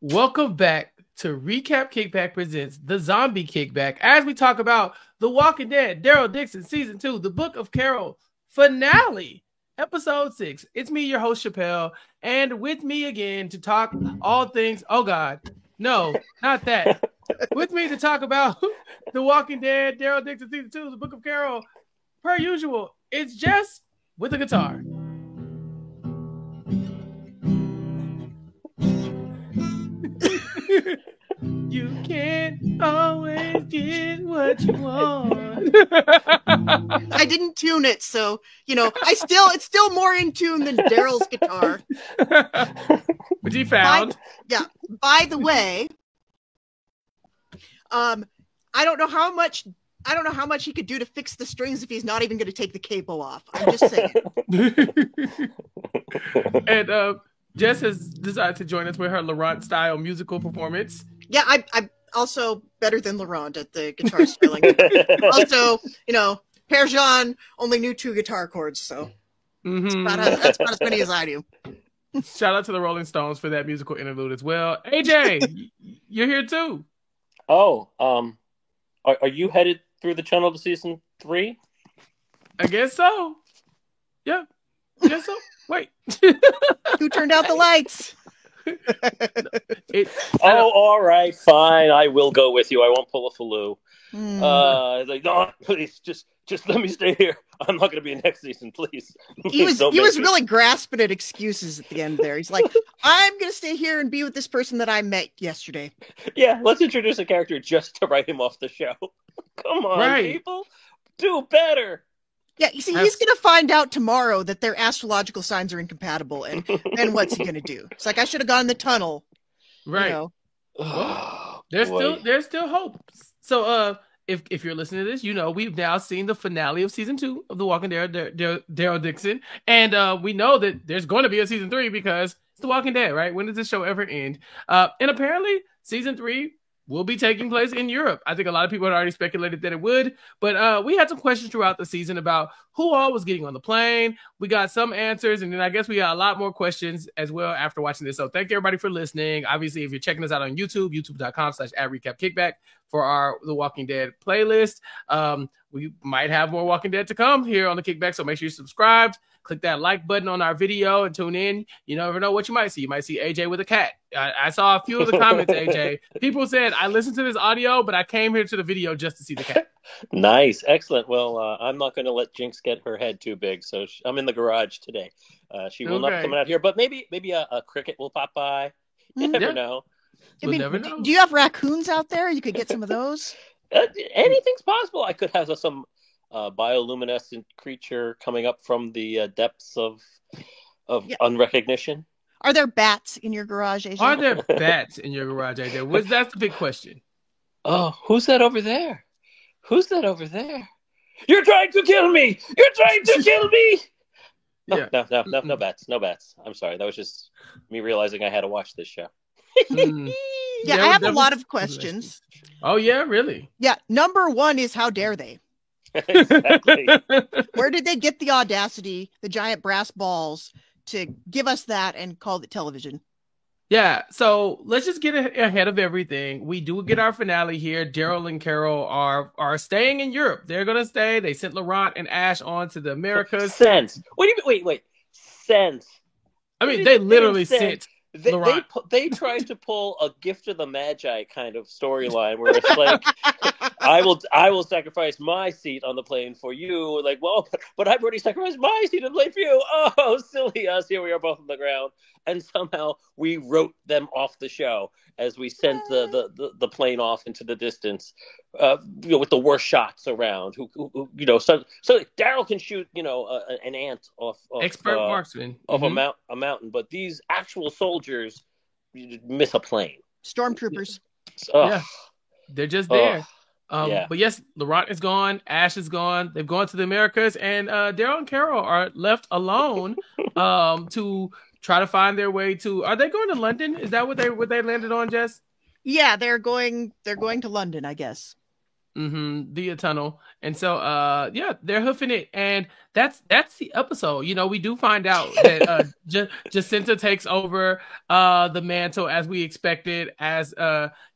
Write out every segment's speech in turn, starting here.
Welcome back to Recap Kickback presents The Zombie Kickback as we talk about The Walking Dead, Daryl Dixon, Season 2, The Book of Carol finale, Episode 6. It's me, your host, Chappelle, and with me again to talk all things, oh God, no, not that. With me to talk about The Walking Dead, Daryl Dixon, Season 2, The Book of Carol, per usual, it's Jess with a guitar. You can't always get what you want. I didn't tune it, so it's still more in tune than Daryl's guitar. Which he found. By the way, I don't know how much he could do to fix the strings if he's not even going to take the cable off. I'm just saying. And Jess has decided to join us with her Laurent style musical performance. Yeah, I'm also better than Laurent at the guitar styling. Also, Père Jean only knew 2 guitar chords, so that's about as many as I do. Shout out to the Rolling Stones for that musical interlude as well. AJ, you're here too. Oh, are you headed through the channel to season 3? I guess so. Yeah, I guess so. Wait. Who turned out the lights? All right, fine. I will go with you. I won't pull a Faloo. No, please, just let me stay here. I'm not going to be in next season, please. He was really grasping at excuses at the end there. He's like, I'm going to stay here and be with this person that I met yesterday. Yeah, let's introduce a character just to write him off the show. Come on, people. Do better. Yeah, you see, he's going to find out tomorrow that their astrological signs are incompatible, and then what's he going to do? It's like, I should have gone in the tunnel. Right. Well, there's still hope. So, if you're listening to this, we've now seen the finale of season 2 of The Walking Dead, Daryl Dixon, and we know that there's going to be a season 3 because it's The Walking Dead, right? When does this show ever end? And apparently, season 3 will be taking place in Europe. I think a lot of people had already speculated that it would, but we had some questions throughout the season about who all was getting on the plane. We got some answers, and then I guess we got a lot more questions as well after watching this. So thank you everybody for listening. Obviously, if you're checking us out on YouTube, youtube.com/@recapkickback for our The Walking Dead playlist. We might have more Walking Dead to come here on the Kickback, so make sure you're subscribed. Click that like button on our video and tune in. You never know what you might see. You might see AJ with a cat. I saw a few of the comments, AJ. People said, I listened to this audio, but I came here to the video just to see the cat. Nice. Excellent. Well, I'm not going to let Jinx get her head too big, so I'm in the garage today. She will not come out here, but maybe a cricket will pop by. You never know. Never know. Do you have raccoons out there? You could get some of those. Anything's possible. I could have some bioluminescent creature coming up from the depths of unrecognition. Are there bats in your garage, AJ? Are there bats in your garage, AJ? That's the big question. Oh, who's that over there? Who's that over there? You're trying to kill me! You're trying to kill me! No bats. No bats. I'm sorry. That was just me realizing I had to watch this show. Yeah, I have a lot of questions. Oh, yeah? Really? Yeah. Number 1 is, how dare they? Exactly. Where did they get the audacity, the giant brass balls, to give us that and call it television? Yeah, so let's just get ahead of everything. We do get our finale here. Daryl and Carol are staying in Europe. They're going to stay. They sent Laurent and Ash on to the Americas. Sense. What do you mean? Wait. Sense. I mean, they literally sent They tried to pull a Gift of the Magi kind of storyline where it's like, I will sacrifice my seat on the plane for you. Like, well, but I've already sacrificed my seat on the plane for you. Oh, silly us. Here we are both on the ground. And somehow we wrote them off the show as we sent the plane off into the distance, with the worst shots around. So Daryl can shoot, an ant off expert marksman of a mountain, but these actual soldiers miss a plane. Stormtroopers. Yeah, they're just there. But yes, Laurent is gone. Ash is gone. They've gone to the Americas, and Daryl and Carol are left alone to try to find their way to. Are they going to London? Is that what they landed on, Jess? Yeah, they're going to London, I guess. via tunnel. And so yeah, they're hoofing it, and that's the episode. You know, we do find out that Jacinta takes over the mantle as we expected, as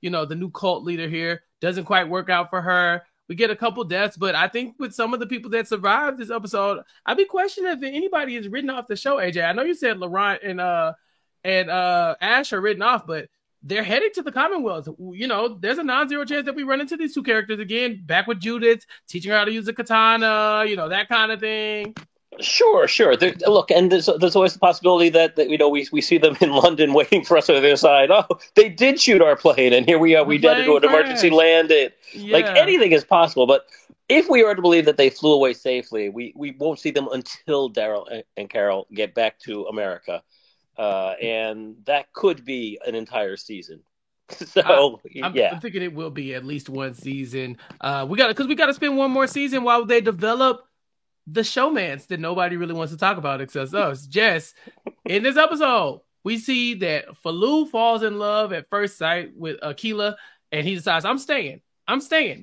you know, the new cult leader here. Doesn't quite work out for her. We get a couple deaths, but I think with some of the people that survived this episode, I'd be questioning if anybody is written off the show, AJ. I know you said Laurent and Ash are written off, but they're heading to the Commonwealth. You know, there's a non-zero chance that we run into these two characters again, back with Judith, teaching her how to use a katana, you know, that kind of thing. Sure. Look, and there's always the possibility that you know, we see them in London waiting for us on the other side. Oh, they did shoot our plane, and here we are. We did do an emergency landing. Yeah. Like, anything is possible. But if we are to believe that they flew away safely, we won't see them until Daryl and Carol get back to America. And that could be an entire season. So I'm thinking it will be at least one season. We got to spend one more season while they develop the showmance that nobody really wants to talk about except us. Jess, in this episode, we see that Falou falls in love at first sight with Akila, and he decides, I'm staying.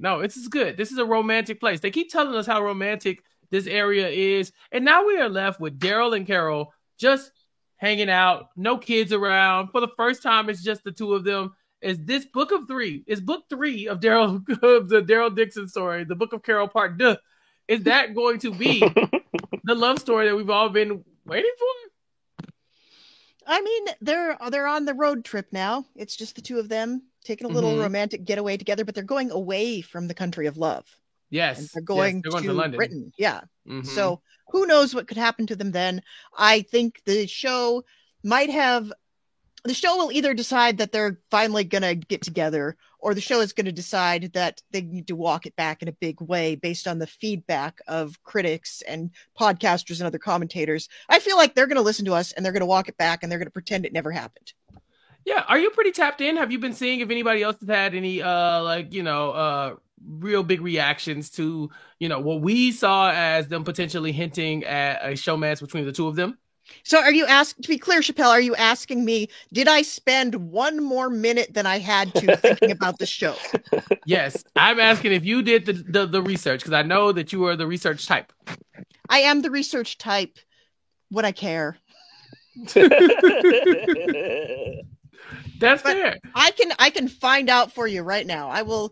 No, this is good. This is a romantic place. They keep telling us how romantic this area is, and now we are left with Daryl and Carol just hanging out, no kids around. For the first time, it's just the two of them. Is this book 3 of Daryl, of the Daryl Dixon story, the Book of Carol Part 2? Is that going to be the love story that we've all been waiting for? I mean, they're on the road trip now. It's just the two of them taking a little romantic getaway together, but they're going away from the country of love. Yes. And they're going to London. Britain. Yeah. So who knows what could happen to them then? I think the show will either decide that they're finally going to get together, or the show is going to decide that they need to walk it back in a big way based on the feedback of critics and podcasters and other commentators. I feel like they're going to listen to us and they're going to walk it back and they're going to pretend it never happened. Yeah. Are you pretty tapped in? Have you been seeing if anybody else has had any, real big reactions to, you know, what we saw as them potentially hinting at a showmance between the two of them? So are you asking, to be clear, Chappelle, are you asking me, did I spend one more minute than I had to thinking about the show? Yes. I'm asking if you did the research, because I know that you are the research type. I am the research type when I care. That's fair. I can find out for you right now. I will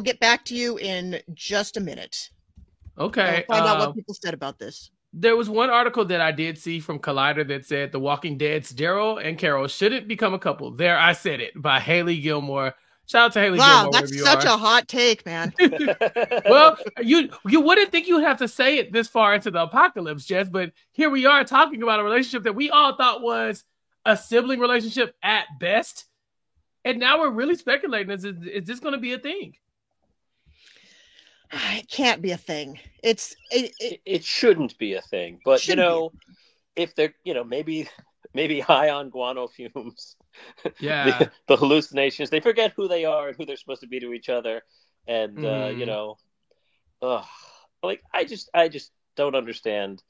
get back to you in just a minute. Okay. I'll find out what people said about this. There was one article that I did see from Collider that said The Walking Dead's Daryl and Carol shouldn't become a couple. There, I said it, by Haley Gilmore. Shout out to Haley Gilmore. Wow, that's such a hot take, man. Well, you wouldn't think you would have to say it this far into the apocalypse, Jess, but here we are talking about a relationship that we all thought was a sibling relationship at best. And now we're really speculating, is this going to be a thing? It can't be a thing. It shouldn't be a thing. But, you know, if they're, you know, maybe high on guano fumes, yeah, the hallucinations, they forget who they are and who they're supposed to be to each other. And, you know, like, I just don't understand.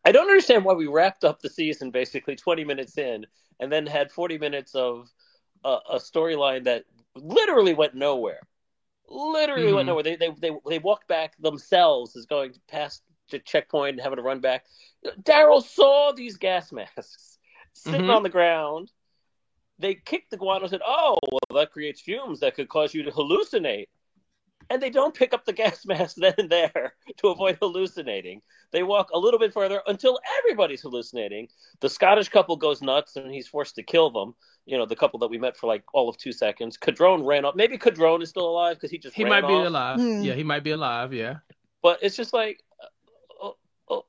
I don't understand why we wrapped up the season basically 20 minutes in and then had 40 minutes of a storyline that literally went nowhere. Went nowhere. They walked back themselves as going past the checkpoint and having to run back. Daryl saw these gas masks sitting on the ground. They kicked the guano and said, "Oh, well, that creates fumes that could cause you to hallucinate." And they don't pick up the gas mask then and there to avoid hallucinating. They walk a little bit further until everybody's hallucinating. The Scottish couple goes nuts and he's forced to kill them. You know, the couple that we met for like all of 2 seconds. Cadrone ran off. Maybe Cadrone is still alive because he might be alive. Yeah, he might be alive. Yeah. But it's just like,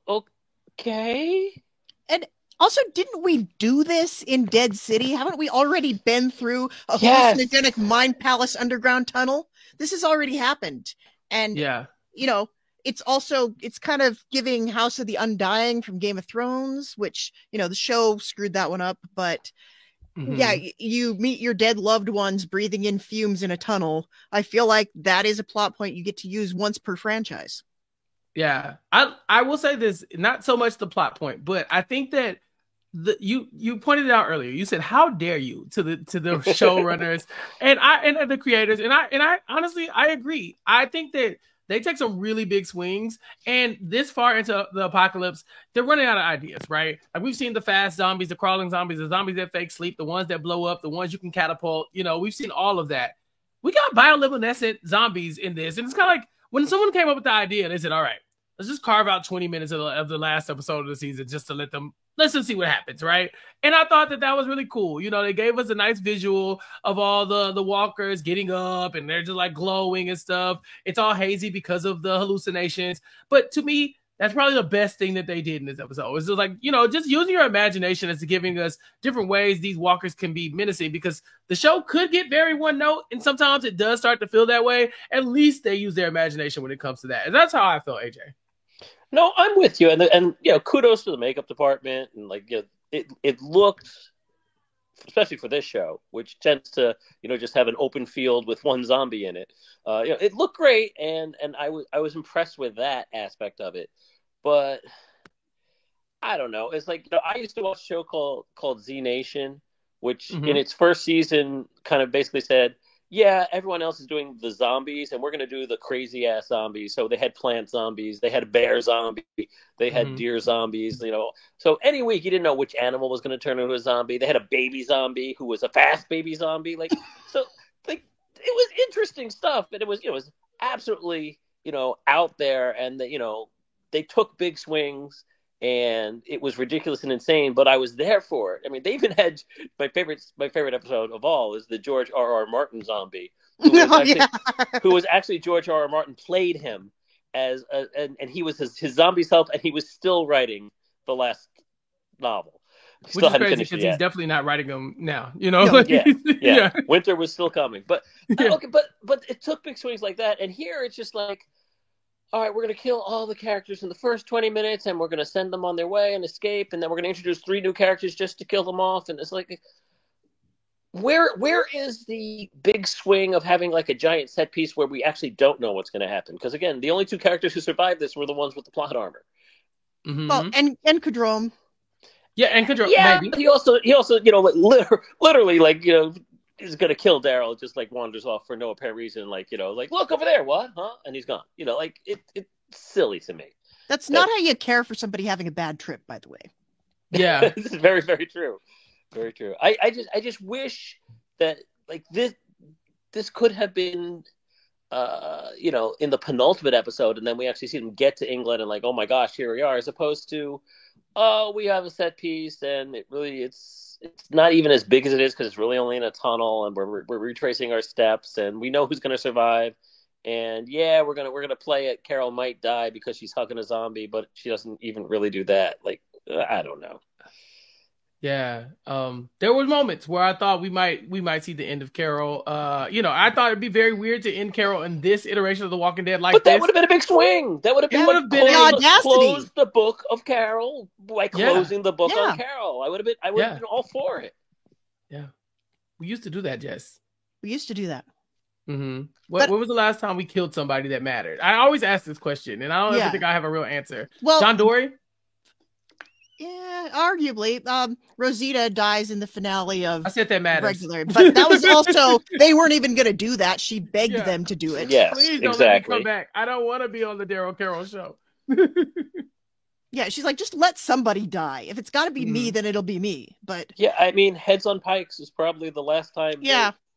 okay. And also, didn't we do this in Dead City? Haven't we already been through a hallucinogenic mind palace underground tunnel? This has already happened. And, you know, it's kind of giving House of the Undying from Game of Thrones, which, you know, the show screwed that one up. But yeah, you meet your dead loved ones breathing in fumes in a tunnel. I feel like that is a plot point you get to use once per franchise. Yeah, I will say this, not so much the plot point, but I think that you pointed it out earlier. You said, "How dare you?" to the showrunners and the creators, and I honestly I agree. I think that they take some really big swings, and this far into the apocalypse, they're running out of ideas, right? Like we've seen the fast zombies, the crawling zombies, the zombies that fake sleep, the ones that blow up, the ones you can catapult. We've seen all of that. We got bioluminescent zombies in this, and it's kind of like when someone came up with the idea, they said, "All right, let's just carve out 20 minutes of the last episode of the season just to let's just see what happens," right? And I thought that was really cool. They gave us a nice visual of all the walkers getting up, and they're just like glowing and stuff. It's all hazy because of the hallucinations. But to me, that's probably the best thing that they did in this episode. It's just like, just using your imagination as to giving us different ways these walkers can be menacing, because the show could get very one note, and sometimes it does start to feel that way. At least they use their imagination when it comes to that. And that's how I felt, AJ. No, I'm with you, and kudos to the makeup department, and it looked, especially for this show, which tends to just have an open field with one zombie in it. It looked great, and I was impressed with that aspect of it. But I don't know. It's like I used to watch a show called Z Nation, which in its first season kind of basically said, yeah, everyone else is doing the zombies, and we're going to do the crazy ass zombies. So they had plant zombies, they had a bear zombie, they had deer zombies. So any week you didn't know which animal was going to turn into a zombie. They had a baby zombie who was a fast baby zombie. It was interesting stuff, but it was absolutely out there, and they took big swings. And it was ridiculous and insane, but I was there for it. I mean, they even had my favorite episode of all is the George R.R. Martin zombie, who was actually George R.R. Martin played him as and he was his zombie self, and he was still writing the last novel. Which is crazy because he's definitely not writing them now. Yeah. Winter was still coming, but okay, but it took big swings like that, and here it's just like, all right, we're going to kill all the characters in the first 20 minutes, and we're going to send them on their way and escape, and then we're going to introduce 3 new characters just to kill them off. And it's like, where is the big swing of having like a giant set piece where we actually don't know what's going to happen? Because again, the only 2 characters who survived this were the ones with the plot armor. Mm-hmm. Well, and K'drome. Yeah, and K'drome. Yeah, maybe. But he also literally is going to kill Daryl, just like wanders off for no apparent reason. Like look over there, what? Huh? And he's gone. It's silly to me. That's not how you care for somebody having a bad trip, by the way. Yeah. This is very, very true. Very true. I just wish that this could have been, in the penultimate episode, and then we actually see them get to England and like, oh my gosh, here we are, as opposed to, oh, we have a set piece, and it's not even as big as it is because it's really only in a tunnel, and we're retracing our steps, and we know who's going to survive. And yeah, we're gonna play it. Carol might die because she's hugging a zombie, but she doesn't even really do that. Like, I don't know. Yeah, there were moments where I thought we might see the end of Carol. I thought it'd be very weird to end Carol in this iteration of The Walking Dead like but that would have been a big swing. That would have been the audacity. Close the book of Carol by closing the book on Carol. I would have been all for it. Yeah, we used to do that, Jess. We used to do that. Mm-hmm. When was the last time we killed somebody that mattered? I always ask this question, and I don't ever think I have a real answer. Well, John Dory? Yeah, arguably. Rosita dies in the finale of I said that matters. Regular, but that was also, they weren't even going to do that. She begged them to do it. Yes, please don't let me come back. I don't want to be on the Daryl Carroll show. Yeah, she's like, just let somebody die. If it's got to be me, then it'll be me. But yeah, I mean, Heads on Pikes is probably the last time.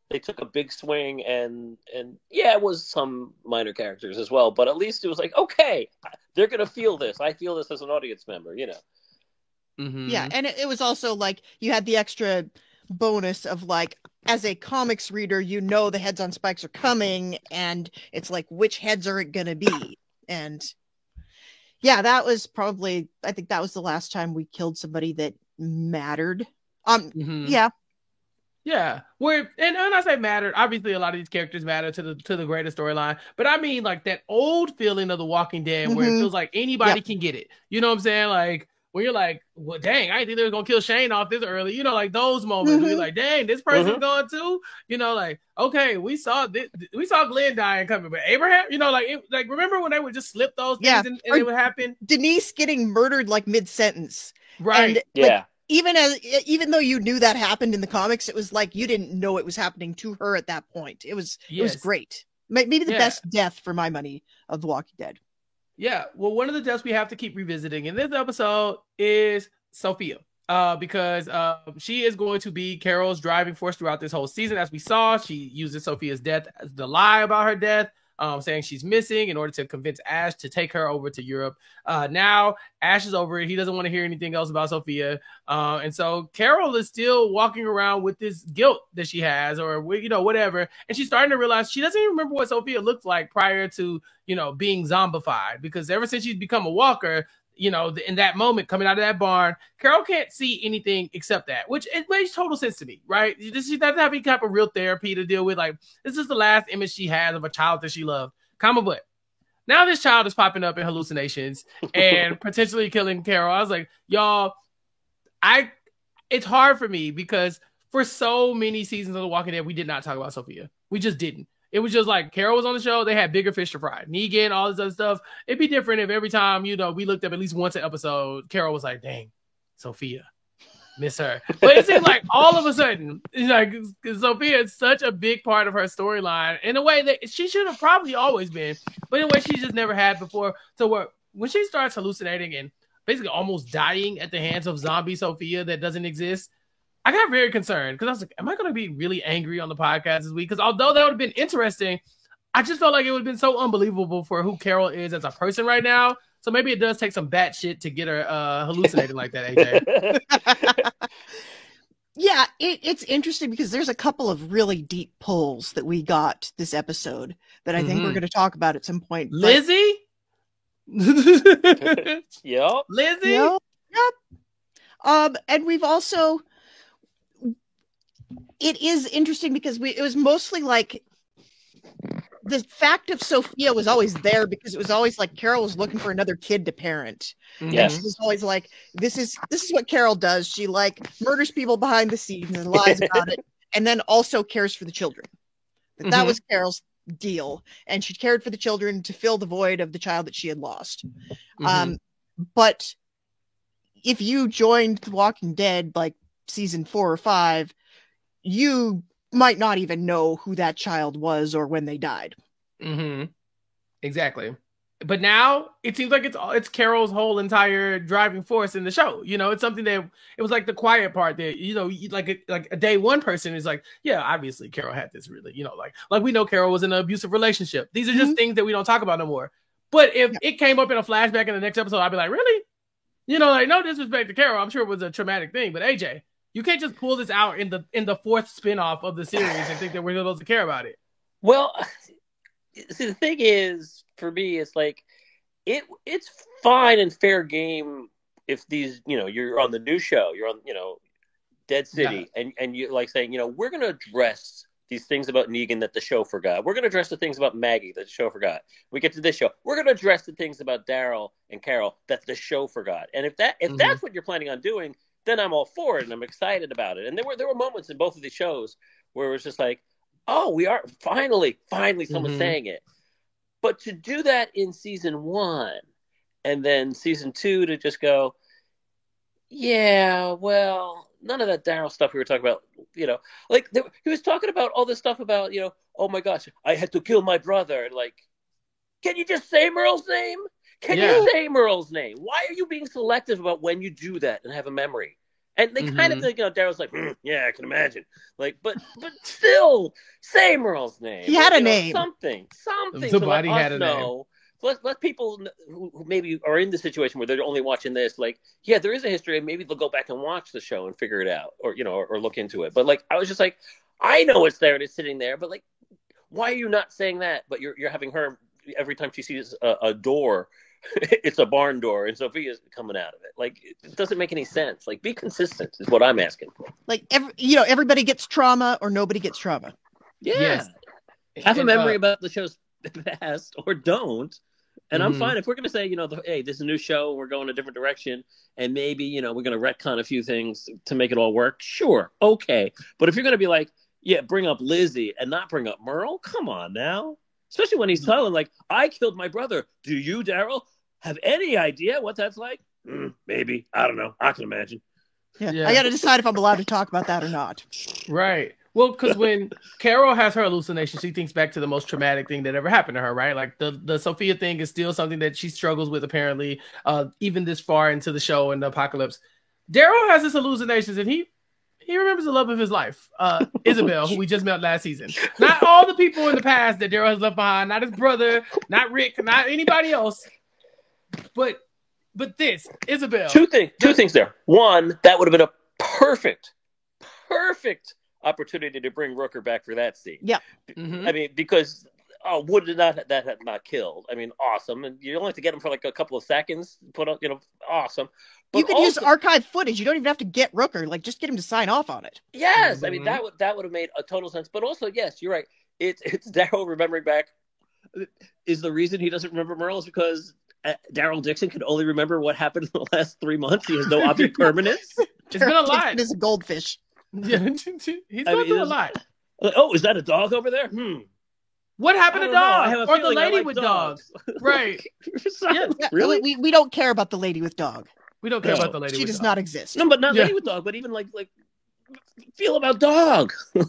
They took a big swing, and it was some minor characters as well, but at least it was like, okay, they're going to feel this. I feel this as an audience member, Mm-hmm. Yeah, and it was also like, you had the extra bonus of like, as a comics reader, the Heads on Spikes are coming, and it's like, which heads are it going to be? And yeah, that was probably, I think that was the last time we killed somebody that mattered. Yeah. Yeah, and when I say mattered, obviously a lot of these characters matter to the greater storyline. But I mean, like that old feeling of The Walking Dead, where it feels like anybody can get it. You know what I'm saying? Like when you're like, well, dang, I didn't think they were gonna kill Shane off this early. Like those moments where you're like, dang, this person's going too. Like, okay, we saw Glenn dying coming, but Abraham, remember when they would just slip those things and it would happen? Denise getting murdered like mid-sentence, right? And, even though you knew that happened in the comics, it was like you didn't know it was happening to her at that point. It was great. Maybe the best death for my money of The Walking Dead. Yeah. Well, one of the deaths we have to keep revisiting in this episode is Sophia. Because she is going to be Carol's driving force throughout this whole season. As we saw, she uses Sophia's death as the lie about her death, saying she's missing in order to convince Ash to take her over to Europe. Now, Ash is over it. He doesn't want to hear anything else about Sophia. And so Carol is still walking around with this guilt that she has, or, whatever. And she's starting to realize she doesn't even remember what Sophia looked like prior to, being zombified. Because ever since she's become a walker, in that moment coming out of that barn, Carol can't see anything except that, which it makes total sense to me, right? She doesn't have any type of real therapy to deal with. Like, this is the last image she has of a child that she loved. But now this child is popping up in hallucinations and potentially killing Carol. I was like, y'all, it's hard for me because for so many seasons of The Walking Dead, we did not talk about Sophia. We just didn't. It was just like Carol was on the show. They had bigger fish to fry. Negan, all this other stuff. It'd be different if every time, we looked up at least once an episode, Carol was like, dang, Sophia, miss her. But it seems like all of a sudden, Sophia is such a big part of her storyline in a way that she should have probably always been, but in a way she just never had before. So when she starts hallucinating and basically almost dying at the hands of zombie Sophia that doesn't exist, I got very concerned because I was like, am I going to be really angry on the podcast this week? Because although that would have been interesting, I just felt like it would have been so unbelievable for who Carol is as a person right now. So maybe it does take some bat shit to get her hallucinating like that, AJ. Yeah, it's interesting because there's a couple of really deep pulls that we got this episode that I think we're going to talk about at some point. Lizzie? Yep. Lizzie? Yep. And we've also... It is interesting because it was mostly like the fact of Sophia was always there because it was always like Carol was looking for another kid to parent. Yes. And she was always like, this is what Carol does. She like murders people behind the scenes and lies about it, and then also cares for the children. That was Carol's deal, and she cared for the children to fill the void of the child that she had lost. But if you joined The Walking Dead like season 4 or 5, you might not even know who that child was or when they died. Exactly. But now it seems like it's Carol's whole entire driving force in the show. It's something that it was like the quiet part that, like a day one person is like, yeah, obviously Carol had this really, like we know Carol was in an abusive relationship. These are just things that we don't talk about no more. But if it came up in a flashback in the next episode, I'd be like, really? No disrespect to Carol. I'm sure it was a traumatic thing, but AJ, you can't just pull this out in the fourth spinoff of the series and think that we're supposed to care about it. Well, see, the thing is, for me, it's like it's fine and fair game if these, you're on the new show, you're on, Dead City, and you like saying, we're going to address these things about Negan that the show forgot. We're going to address the things about Maggie that the show forgot. We get to this show, we're going to address the things about Daryl and Carol that the show forgot. And if that's what you're planning on doing, then I'm all for it and I'm excited about it. And there were moments in both of these shows where it was just like, oh, we are finally someone's saying it. But to do that in season 1 and then season 2 to just go, yeah, well, none of that Daryl stuff we were talking about, like he was talking about all this stuff about, oh my gosh, I had to kill my brother. And like, can you just say Merle's name? Can you say Merle's name? Why are you being selective about when you do that and have a memory? And they kind of think, Daryl's like, yeah, I can imagine. Like, but still, say Merle's name. He had a name. Something. Somebody had a name. Let people who maybe are in the situation where they're only watching this, like, yeah, there is a history, and maybe they'll go back and watch the show and figure it out, or or look into it. But like, I was just like, I know it's there and it's sitting there, but like, why are you not saying that? But you're having her every time she sees a door. It's a barn door and Sophia's coming out of it. Like, it doesn't make any sense. Like, be consistent is what I'm asking for. Like, everybody gets trauma or nobody gets trauma. Yeah. Yes. Have a memory about the show's past or don't. And I'm fine if we're going to say, hey, this is a new show. We're going a different direction. And maybe, we're going to retcon a few things to make it all work. Sure. Okay. But if you're going to be like, yeah, bring up Lizzie and not bring up Merle, come on now. Especially when he's telling, like, I killed my brother. Do you, Daryl, have any idea what that's like? Maybe. I don't know. I can imagine. I got to decide if I'm allowed to talk about that or not. Right. Well, because when Carol has her hallucination, she thinks back to the most traumatic thing that ever happened to her, right? Like the Sophia thing is still something that she struggles with, apparently, even this far into the show and the apocalypse. Daryl has his hallucinations, and he remembers the love of his life, Isabel, who we just met last season. Not all the people in the past that Daryl has left behind, not his brother, not Rick, not anybody else, but this, Isabel. Two things there. One, that would have been a perfect opportunity to bring Rooker back for that scene. Yeah. Mm-hmm. I mean, because would that have not killed? I mean, awesome. And you only have to get him for like a couple of seconds. Awesome. But you could use archive footage. You don't even have to get Rooker. Like, just get him to sign off on it. Yes. Mm-hmm. I mean, that would have made a total sense. But also, yes, you're right. It's Daryl remembering back. Is the reason he doesn't remember Merle is because Daryl Dixon can only remember what happened in the last 3 months. He has no object permanence. It's been a lot. It is a goldfish. Yeah, he's going through a lot. Oh, is that a dog over there? What happened to dog? Or the lady with dogs? Right. Yeah, really? We don't care about the lady with dog. We don't care about the lady with dog. She does not exist. No, but not lady with dog, but even like feel about dog. Yeah.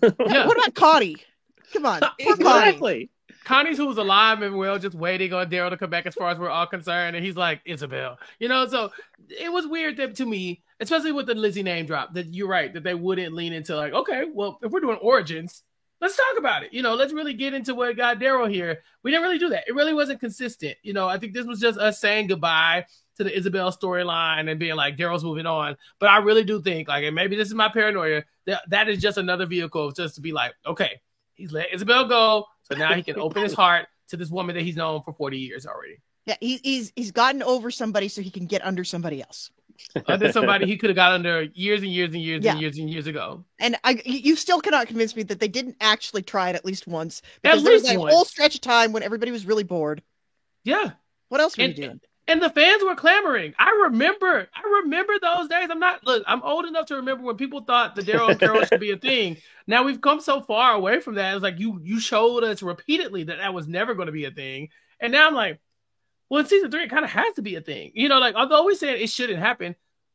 What about Connie? Come on. Exactly. Connie's who's alive and well, just waiting on Daryl to come back as far as we're all concerned. And he's like, Isabel. So it was weird to me, especially with the Lizzie name drop, that you're right, that they wouldn't lean into like, okay, well, if we're doing origins, let's talk about it. Let's really get into what got Daryl here. We didn't really do that. It really wasn't consistent. I think this was just us saying goodbye to the Isabel storyline and being like, Daryl's moving on. But I really do think, like, and maybe this is my paranoia, that is just another vehicle just to be like, okay, he's let Isabel go, so now he can open his heart to this woman that he's known for 40 years already. Yeah, he's gotten over somebody so he can get under somebody else. Under somebody he could have got under years and years and years and years and years ago. And you still cannot convince me that they didn't actually try it at least once. Because there was a whole stretch of time when everybody was really bored. Yeah. What else were you doing? And the fans were clamoring. I remember those days. I'm old enough to remember when people thought the Daryl and Carol should be a thing. Now we've come so far away from that. It's like you showed us repeatedly that was never going to be a thing. And now I'm like, well, in season 3, it kind of has to be a thing. Although we said it shouldn't happen,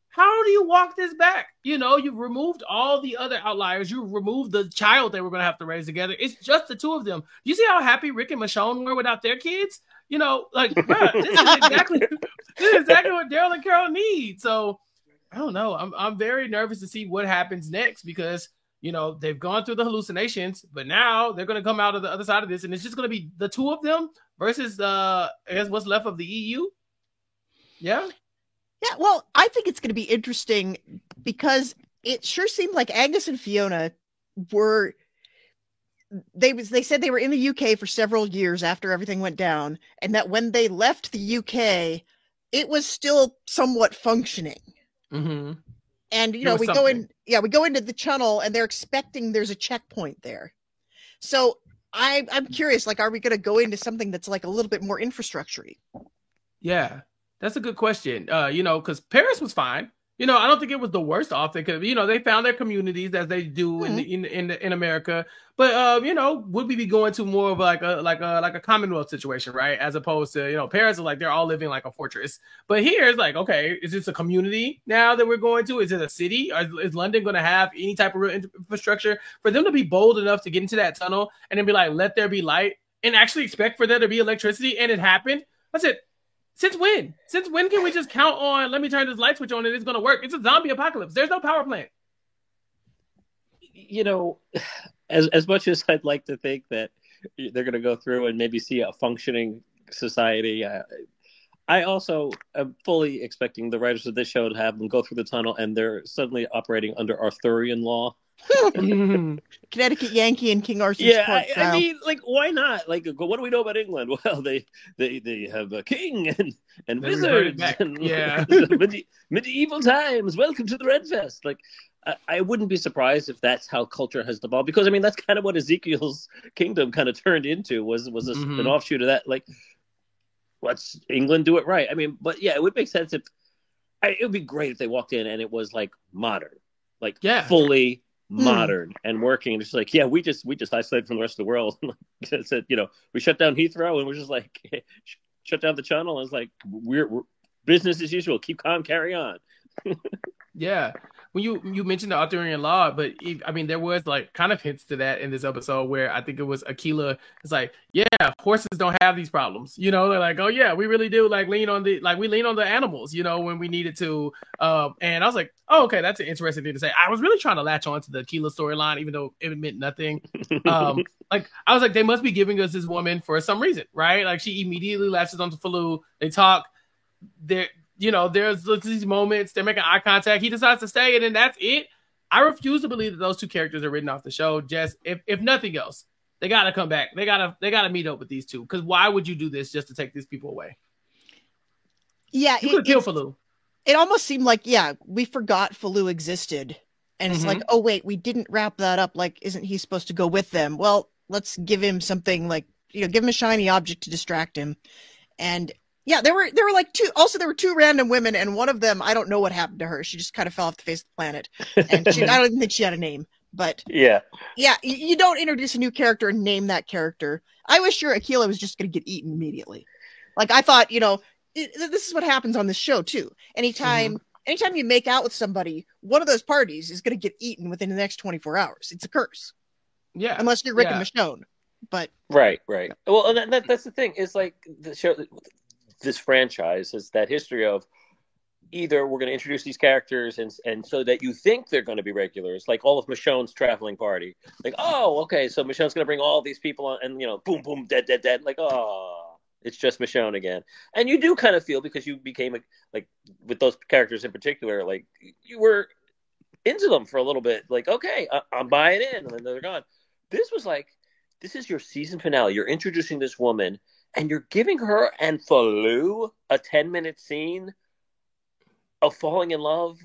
how do you walk this back? You've removed all the other outliers. You removed the child they were going to have to raise together. It's just the two of them. You see how happy Rick and Michonne were without their kids? Bruh, this is exactly what Daryl and Carol need. So I don't know. I'm very nervous to see what happens next because they've gone through the hallucinations, but now they're going to come out of the other side of this, and it's just going to be the two of them versus I guess what's left of the EU. Yeah. Yeah, well, I think it's going to be interesting because it sure seemed like Agnes and Fiona were. They said they were in the UK for several years after everything went down, and that when they left the UK, it was still somewhat functioning. Mm-hmm. And we go into the tunnel, and they're expecting there's a checkpoint there. So I'm curious, like, are we going to go into something that's like a little bit more infrastructure-y? Yeah. That's a good question. Because Paris was fine. I don't think it was the worst off they could have. They found their communities as they do in America. But would we be going to more of like a Commonwealth situation, right? As opposed to Paris is like they're all living like a fortress. But here it's like, okay, is this a community now that we're going to? Is it a city? Is London going to have any type of real infrastructure for them to be bold enough to get into that tunnel and then be like, let there be light and actually expect for there to be electricity? And it happened. I said, since when? Since when can we just count on, let me turn this light switch on and it's going to work? It's a zombie apocalypse. There's no power plant. As much as I'd like to think that they're going to go through and maybe see a functioning society, I also am fully expecting the writers of this show to have them go through the tunnel and they're suddenly operating under Arthurian law. Connecticut Yankee and King Arthur's court trial. I mean, like, why not? Like, what do we know about England? Well, they have a king and wizards and medieval times. Welcome to the Red Fest. Like, I wouldn't be surprised if that's how culture has evolved, because I mean that's kind of what Ezekiel's kingdom kind of turned into was an offshoot of that. Like, let's England do it right. I mean, but yeah, it would make sense it would be great if they walked in and it was like modern, like fully modern and working. It's like, we just isolated from the rest of the world. It said, we shut down Heathrow and we're just like shut down the channel. And it's like we're business as usual. Keep calm, carry on. Yeah. when you mentioned the Arthurian law, but I mean, there was like kind of hints to that in this episode where I think it was Aquila. It's like, yeah, horses don't have these problems. You know, they're like, oh yeah, we really do like lean on the animals. You know, when we needed to. And I was like, oh okay, that's an interesting thing to say. I was really trying to latch on to the Aquila storyline, even though it meant nothing. Like I was like, they must be giving us this woman for some reason, right? Like she immediately latches onto Falou. They talk. There's these moments, they're making eye contact. He decides to stay, and then that's it. I refuse to believe that those two characters are written off the show. Just if nothing else, they gotta come back. They gotta meet up with these two. Because why would you do this just to take these people away? Yeah, you could kill Falou. It almost seemed like, we forgot Falou existed, and it's like, oh wait, we didn't wrap that up. Like, isn't he supposed to go with them? Well, let's give him something like, give him a shiny object to distract him, and. Yeah, there were like two. Also, there were two random women, and one of them, I don't know what happened to her. She just kind of fell off the face of the planet, and I don't even think she had a name. But yeah, you don't introduce a new character and name that character. I was sure Aquila was just going to get eaten immediately. Like I thought, this is what happens on this show too. Anytime you make out with somebody, one of those parties is going to get eaten within the next 24 hours. It's a curse. Yeah, unless you're Rick and Michonne. But right. Well, and that's the thing. Is like the show. This franchise has that history of either we're going to introduce these characters and so that you think they're going to be regulars, like all of Michonne's traveling party. Like, oh, okay, so Michonne's going to bring all these people on, and boom, boom, dead. Like, oh, it's just Michonne again. And you do kind of feel, because you became like with those characters in particular, like you were into them for a little bit. Like, okay, I'm buying in, and then they're gone. This was like, this is your season finale. You're introducing this woman. And you're giving her and Falou a 10-minute scene of falling in love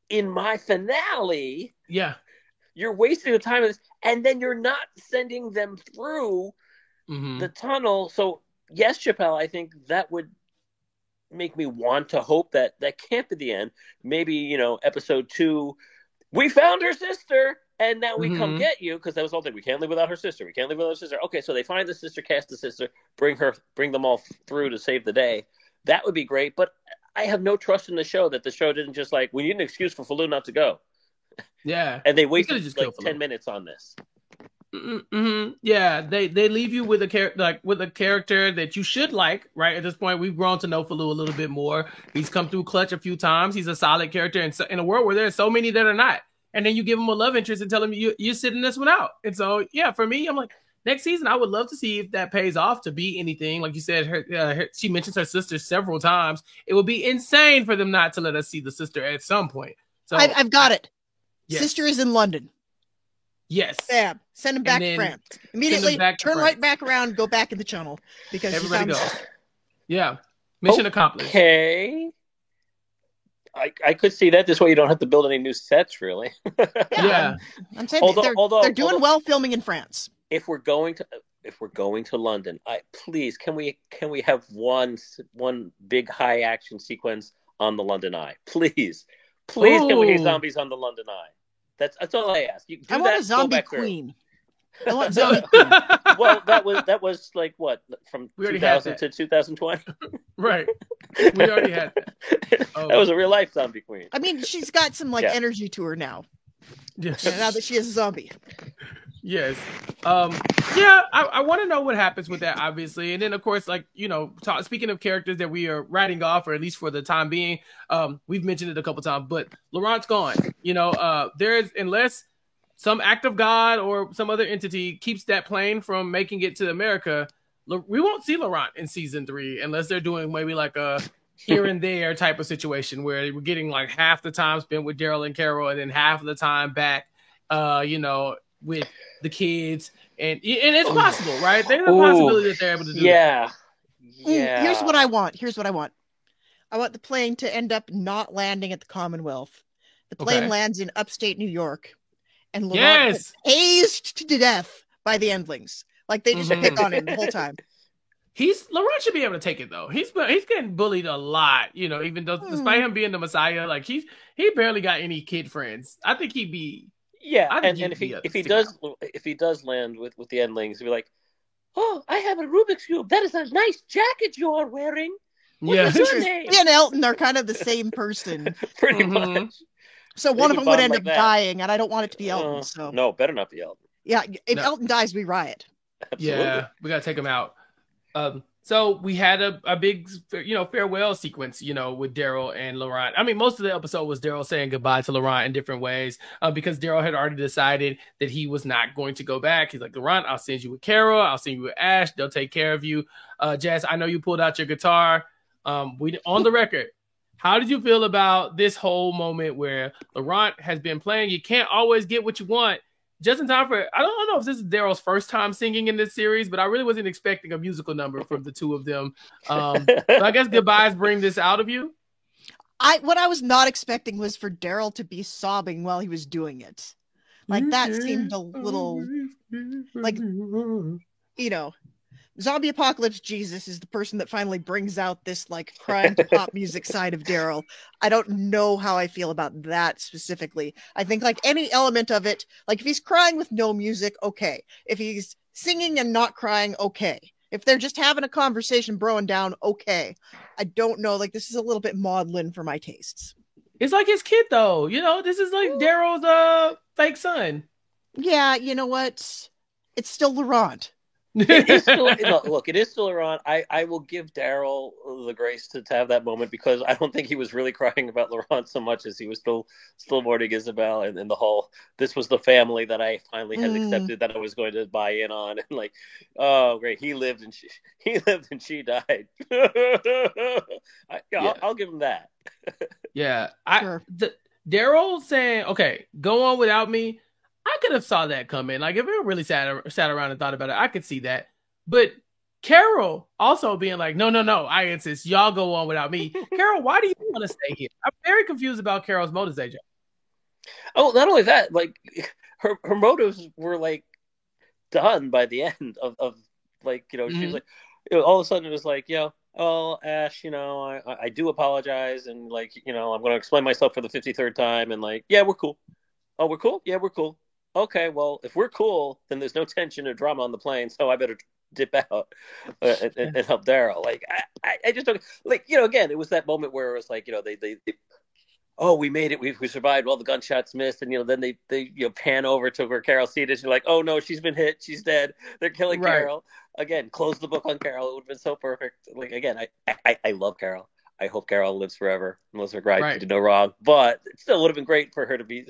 in my finale. Yeah. You're wasting the time of this. And then you're not sending them through the tunnel. So, yes, Chappelle, I think that would make me want to hope that can't be the end. Maybe, episode 2, we found her sister. And now we come get you, because that was the whole thing. We can't live without her sister. Okay, so they find the sister, cast the sister, bring them all through to save the day. That would be great. But I have no trust in the show that the show didn't just like, we need an excuse for Falou not to go. Yeah. And they wasted just like 10 minutes on this. Yeah, they leave you with a character that you should like, right? At this point, we've grown to know Falou a little bit more. He's come through clutch a few times. He's a solid character in a world where there are so many that are not. And then you give him a love interest and tell him you're sitting this one out. And so, yeah, for me, I'm like, next season, I would love to see if that pays off to be anything. Like you said, she mentions her sister several times. It would be insane for them not to let us see the sister at some point. So I've got it. Yes. Sister is in London. Yes. Bam. Send him back to France. Immediately, turn right back around, go back in the channel. Because everybody goes. Yeah. Mission accomplished. Okay. I could see that. This way you don't have to build any new sets, really. Yeah. I'm saying they're doing well filming in France. If we're going to London, please can we have one big high action sequence on the London Eye? Please. Ooh. Can we get zombies on the London Eye? That's all I ask. I want a zombie queen. I want zombie queen. Well, that was like what, from 2000 to 2020? Right. We already had that. Oh. That was a real life zombie queen. I mean, she's got some energy to her now. Yes. Now that she is a zombie. Yes. I want to know what happens with that, obviously. And then, of course, speaking of characters that we are writing off, or at least for the time being, we've mentioned it a couple times, but Laurent's gone. Unless some act of God or some other entity keeps that plane from making it to America, we won't see Laurent in season 3 unless they're doing maybe like a here and there type of situation where we're getting like half the time spent with Daryl and Carol and then half of the time back, with the kids. And it's possible, right? There's a possibility that they're able to do that. Yeah. Here's what I want. I want the plane to end up not landing at the Commonwealth. The plane lands in upstate New York. And Laurent is hazed to death by the Endlings. Like they just pick on him the whole time. Laurent should be able to take it though. He's getting bullied a lot, even though despite him being the Messiah, like he barely got any kid friends. I think he'd be if he does land with the Endlings, he'd be like, "Oh, I have a Rubik's Cube. That is a nice jacket you're wearing. What is your name?" He and Elton are kind of the same person. Pretty much. So one of them would end up dying, and I don't want it to be Elton. So no, better not be Elton. Yeah, if Elton dies, we riot. Absolutely. Yeah, we gotta take him out. So we had a big, farewell sequence, with Daryl and Laurent. I mean, most of the episode was Daryl saying goodbye to Laurent in different ways, because Daryl had already decided that he was not going to go back. He's like, Laurent, I'll send you with Carol. I'll send you with Ash. They'll take care of you. Jess, I know you pulled out your guitar. We on the record. How did you feel about this whole moment where Laurent has been playing? You can't always get what you want. Just in time for, I don't know if this is Daryl's first time singing in this series, but I really wasn't expecting a musical number from the two of them. So I guess goodbyes bring this out of you. What I was not expecting was for Daryl to be sobbing while he was doing it. Like that seemed a little like, Zombie Apocalypse Jesus is the person that finally brings out this like crying to pop music side of Daryl. I don't know how I feel about that specifically. I think like any element of it, like if he's crying with no music, okay. If he's singing and not crying, okay. If they're just having a conversation, broing down, okay. I don't know. Like this is a little bit maudlin for my tastes. It's like his kid though. This is like Daryl's fake son. Yeah, you know what? It's still Laurent. It is still, look, it is still Laurent. I will give Daryl the grace to have that moment, because I don't think he was really crying about Laurent so much as he was still mourning Isabel and the whole, this was the family that I finally had accepted that I was going to buy in on, and like, oh great, he lived and she died. I'll give him that. Yeah, Daryl saying, okay, go on without me. I could have saw that coming. Like if we really sat around and thought about it, I could see that. But Carol also being like, no, I insist, y'all go on without me. Carol, why do you want to stay here? I'm very confused about Carol's motives, AJ. Oh, not only that, like her motives were like done by the end of like, she's like, all of a sudden it was like, oh, Ash, I do apologize, and like, I'm going to explain myself for the 53rd time, and like, yeah, we're cool. Oh, we're cool? Yeah, we're cool. Okay, well, if we're cool, then there's no tension or drama on the plane, so I better dip out and help Daryl. Like, I just don't, like, again, it was that moment where it was like, they oh, we made it, we survived, all the gunshots missed, and, then they pan over to where Carol's seated, and you're like, oh, no, she's been hit, she's dead, they're killing Carol. Again, close the book on Carol, it would have been so perfect. Like, again, I love Carol. I hope Carol lives forever. Melissa McBride did no wrong, but it still would have been great for her to be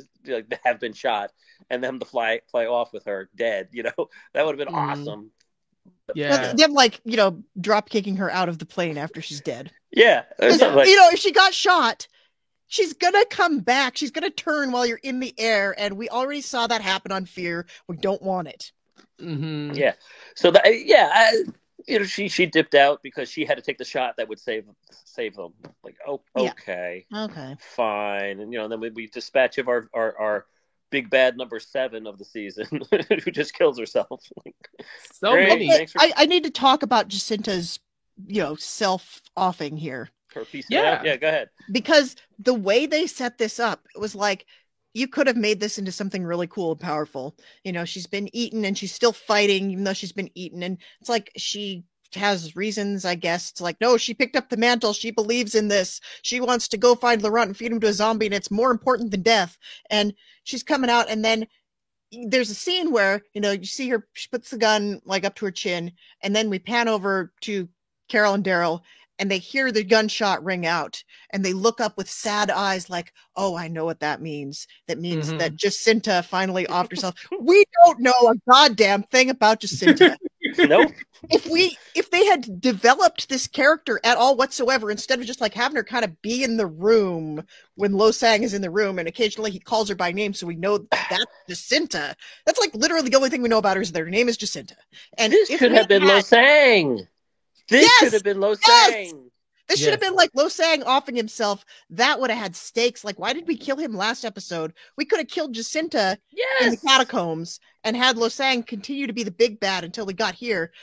have been shot and them to fly off with her dead. That would have been awesome. Yeah, them drop kicking her out of the plane after she's dead. Yeah, if she got shot, she's gonna come back. She's gonna turn while you're in the air, and we already saw that happen on Fear. We don't want it. Mm-hmm. Yeah. So that she dipped out because she had to take the shot that would save them. Like, oh, okay, fine. And then we dispatch of our big bad number 7 of the season who just kills herself. So many. I need to talk about Jacinta's self-offing here. Her piece. Yeah, go ahead. Because the way they set this up, it was like, you could have made this into something really cool and powerful. She's been eaten and she's still fighting, even though she's been eaten. And it's like, she has reasons, I guess. It's like, no, she picked up the mantle. She believes in this. She wants to go find Laurent and feed him to a zombie, and it's more important than death. And she's coming out, and then there's a scene where, you see her, she puts the gun like up to her chin, and then we pan over to Carol and Daryl, and they hear the gunshot ring out, and they look up with sad eyes like, oh, I know what that means. That means that Jacinta finally offed herself. We don't know a goddamn thing about Jacinta. Nope. If they had developed this character at all whatsoever, instead of just like having her kind of be in the room when Lo Sang is in the room, and occasionally he calls her by name, so we know that's Jacinta. That's like literally the only thing we know about her is that her name is Jacinta. And this could have been Lo Sang. This should have been Lo Sang. This should have been like Lo Sang offing himself. That would have had stakes. Like, why did we kill him last episode? We could have killed Jacinta in the catacombs and had Lo Sang continue to be the big bad until we got here.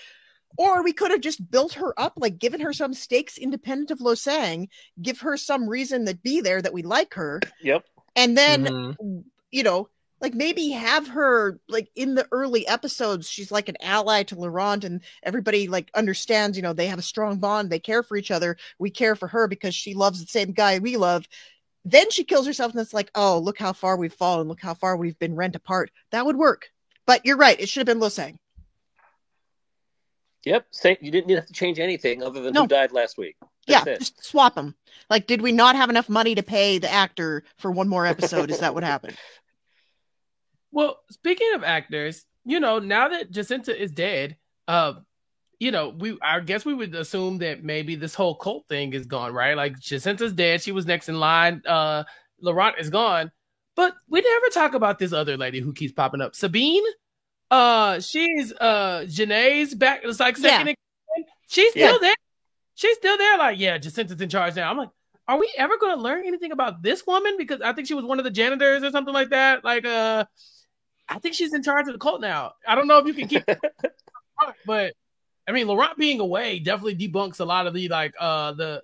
Or we could have just built her up, like given her some stakes independent of Lo Sang, give her some reason to be there that we like her. Yep. And then, like maybe have her like in the early episodes, she's like an ally to Laurent, and everybody like understands, they have a strong bond. They care for each other. We care for her because she loves the same guy we love. then she kills herself, and it's like, oh, look how far we've fallen. Look how far we've been rent apart. That would work. But you're right. It should have been Losang. Yep. You didn't have to change anything other than who died last week. Just swap them. Like, did we not have enough money to pay the actor for one more episode? Is that what happened? Well, speaking of actors, now that Jacinta is dead, I guess we would assume that maybe this whole cult thing is gone, right? Like, Jacinta's dead. She was next in line. Laurent is gone. But we never talk about this other lady who keeps popping up. Sabine? She's Janae's back. It's like second. Yeah. She's still there. She's still there. Like, yeah, Jacinta's in charge now. I'm like, are we ever going to learn anything about this woman? Because I think she was one of the janitors or something like that. Like, I think she's in charge of the cult now. I don't know if you can keep, but I mean, Laurent being away definitely debunks a lot of the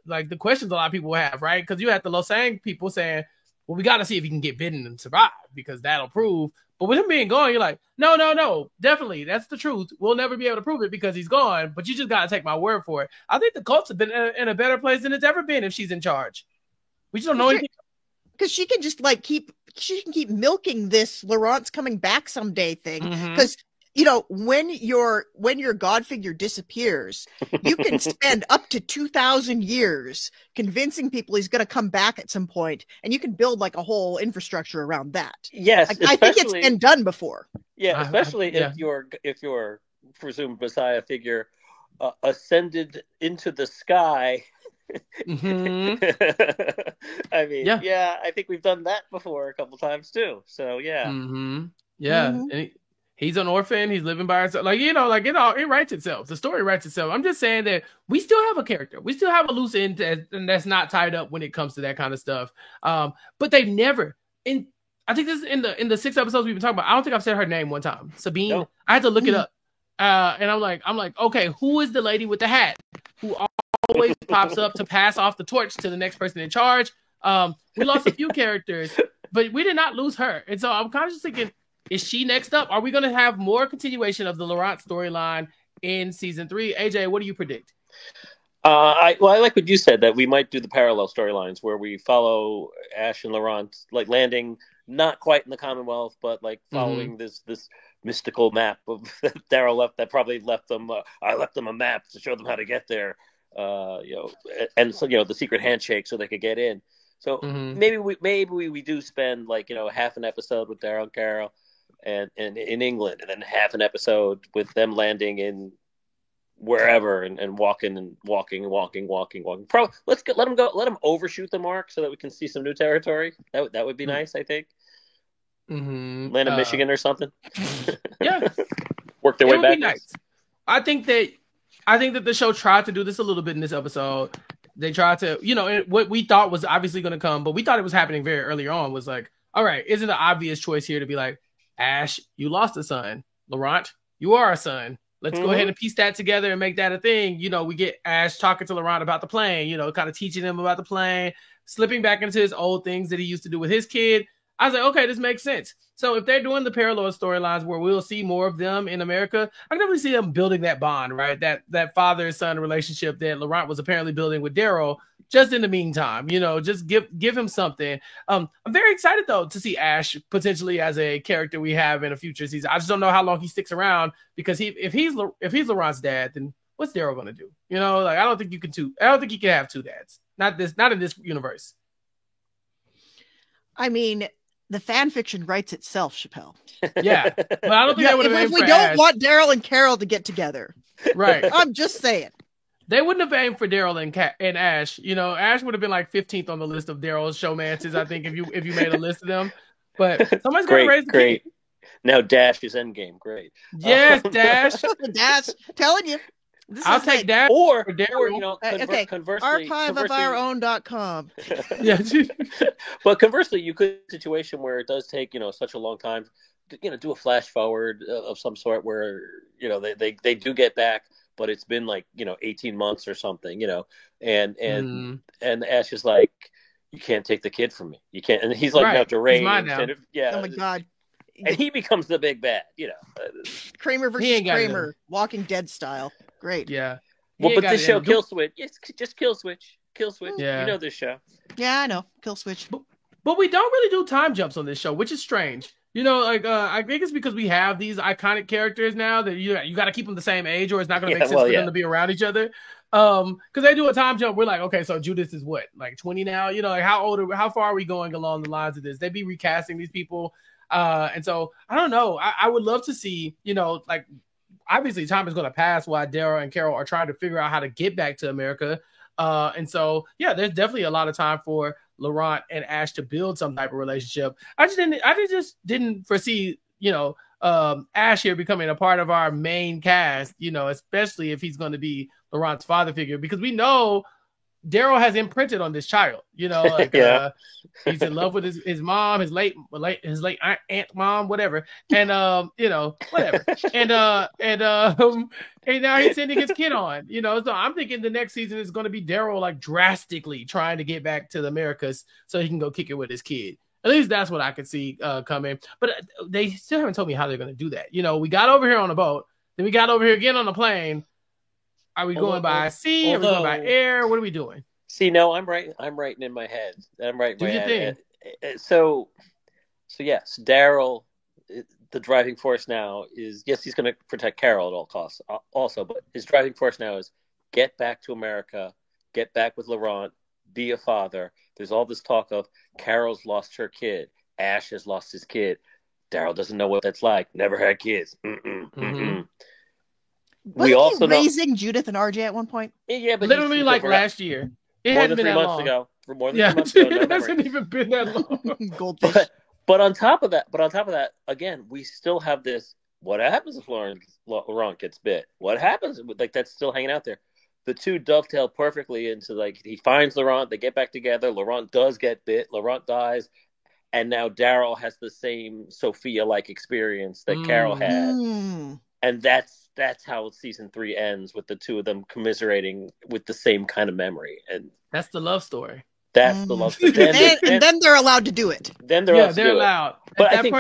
the questions a lot of people have, right? Because you had the Losang people saying, well, we got to see if he can get bitten and survive because that'll prove. But with him being gone, you're like, no, definitely. That's the truth. We'll never be able to prove it because he's gone, but you just got to take my word for it. I think the cults have been in a better place than it's ever been if she's in charge. We just don't know anything. Because she can just keep milking this Laurent's coming back someday thing. Because, when your God figure disappears, you can spend up to 2,000 years convincing people he's going to come back at some point, and you can build like a whole infrastructure around that. Yes, I think it's been done before. Yeah, especially if your presumed Messiah figure ascended into the sky. I mean, I think we've done that before a couple times too. So and he's an orphan. He's living by himself. Like, it writes itself. The story writes itself. I'm just saying that we still have a character. We still have a loose end that's not tied up when it comes to that kind of stuff. But they've never I think this is in the 6 episodes we've been talking about. I don't think I've said her name one time. Sabine. No. I had to look it up. And I'm like, okay, who is the lady with the hat who always pops up to pass off the torch to the next person in charge? We lost a few characters, but we did not lose her. And so I'm kind of just thinking, is she next up? Are we going to have more continuation of the Laurent storyline in season 3? AJ, what do you predict? I like what you said, that we might do the parallel storylines where we follow Ash and Laurent, like landing not quite in the Commonwealth, but like following this mystical map of that Daryl left. That probably left them. I left them a map to show them how to get there. And so the secret handshake so they could get in. So maybe we do spend half an episode with Daryl and Carol and in England, and then half an episode with them landing in wherever and walking. Probably let them go. Let them overshoot the mark so that we can see some new territory. That would be nice, I think. Land in Michigan or something. Yeah, work their way back. Nice. I think that the show tried to do this a little bit in this episode. They tried to, what we thought was obviously going to come, but we thought it was happening very early on. Was like, all right, isn't an obvious choice here to be like, Ash, you lost a son. Laurent, you are a son. Let's go ahead and piece that together and make that a thing. We get Ash talking to Laurent about the plane, kind of teaching him about the plane, slipping back into his old things that he used to do with his kid. I was like, okay, this makes sense. So if they're doing the parallel storylines where we'll see more of them in America, I can definitely see them building that bond, right? That father-son relationship that Laurent was apparently building with Daryl just in the meantime, just give him something. I'm very excited, though, to see Ash potentially as a character we have in a future season. I just don't know how long he sticks around, because if he's Laurent's dad, then what's Daryl going to do? I don't think you can have two dads. Not in this universe. I mean, the fan fiction writes itself, Chappelle. Yeah, but I don't think they would have. If we don't want Daryl and Carol to get together, right? I'm just saying. They wouldn't have aimed for Daryl and Ash. Ash would have been like 15th on the list of Daryl's showmances, I think, if you made a list of them. But somebody's got to raise the kid. Now Dash is Endgame. Great. Yes, Dash. Dash, telling you. I'll take Dash or Daryl. Conversely, archiveofourown.com. Yeah. But conversely, you could situation where it does take such a long time to do a flash forward of some sort where they do get back, but it's been 18 months or something, and Ash is like, you can't take the kid from me. You can't. And he's like, right. After Ray. Oh my God. And he becomes the big bad, Kramer versus Kramer, Walking Dead style. Great. Yeah. Well, but this show, Kill Switch. It's just Kill Switch. Kill Switch. Yeah. You know this show. Yeah, I know. Kill Switch. But we don't really do time jumps on this show, which is strange. I think it's because we have these iconic characters now that you got to keep them the same age, or it's not going to make sense for them to be around each other. Because they do a time jump, we're like, okay, so Judith is what, like 20 now? How far are we going along the lines of this? They be recasting these people, and so I don't know. I would love to see, obviously time is going to pass while Daryl and Carol are trying to figure out how to get back to America, and so there's definitely a lot of time for Laurent and Ash to build some type of relationship. I just didn't foresee, Ash here becoming a part of our main cast, especially if he's going to be Laurent's father figure, because we know Daryl has imprinted on this child, he's in love with his mom, his late aunt mom, whatever. And, whatever. And now he's sending his kid on, so I'm thinking the next season is going to be Daryl like drastically trying to get back to the Americas so he can go kick it with his kid. At least that's what I could see coming. But they still haven't told me how they're going to do that. We got over here on a boat, then we got over here again on a plane. Are we going by sea? Are we going by air? What are we doing? See, no, I'm writing in my head. I'm writing in my head. So yes, Daryl, the driving force now is, yes, he's going to protect Carol at all costs also, but his driving force now is get back to America, get back with Laurent, be a father. There's all this talk of Carol's lost her kid. Ash has lost his kid. Daryl doesn't know what that's like. Never had kids. We also raising Judith and RJ at one point. Yeah, but literally last year. It hadn't been that long. For more than 3 months ago. It hasn't even been that long. Goldfish. But on top of that, again, we still have this. What happens if Laurent gets bit? What happens? That's still hanging out there. The two dovetail perfectly into he finds Laurent, they get back together. Laurent does get bit. Laurent dies, and now Daryl has the same Sophia-like experience that Carol had, and that's how season 3 ends, with the two of them commiserating with the same kind of memory, and that's the love story. That's the love story. And then they're allowed to do it. Then they're allowed. But I think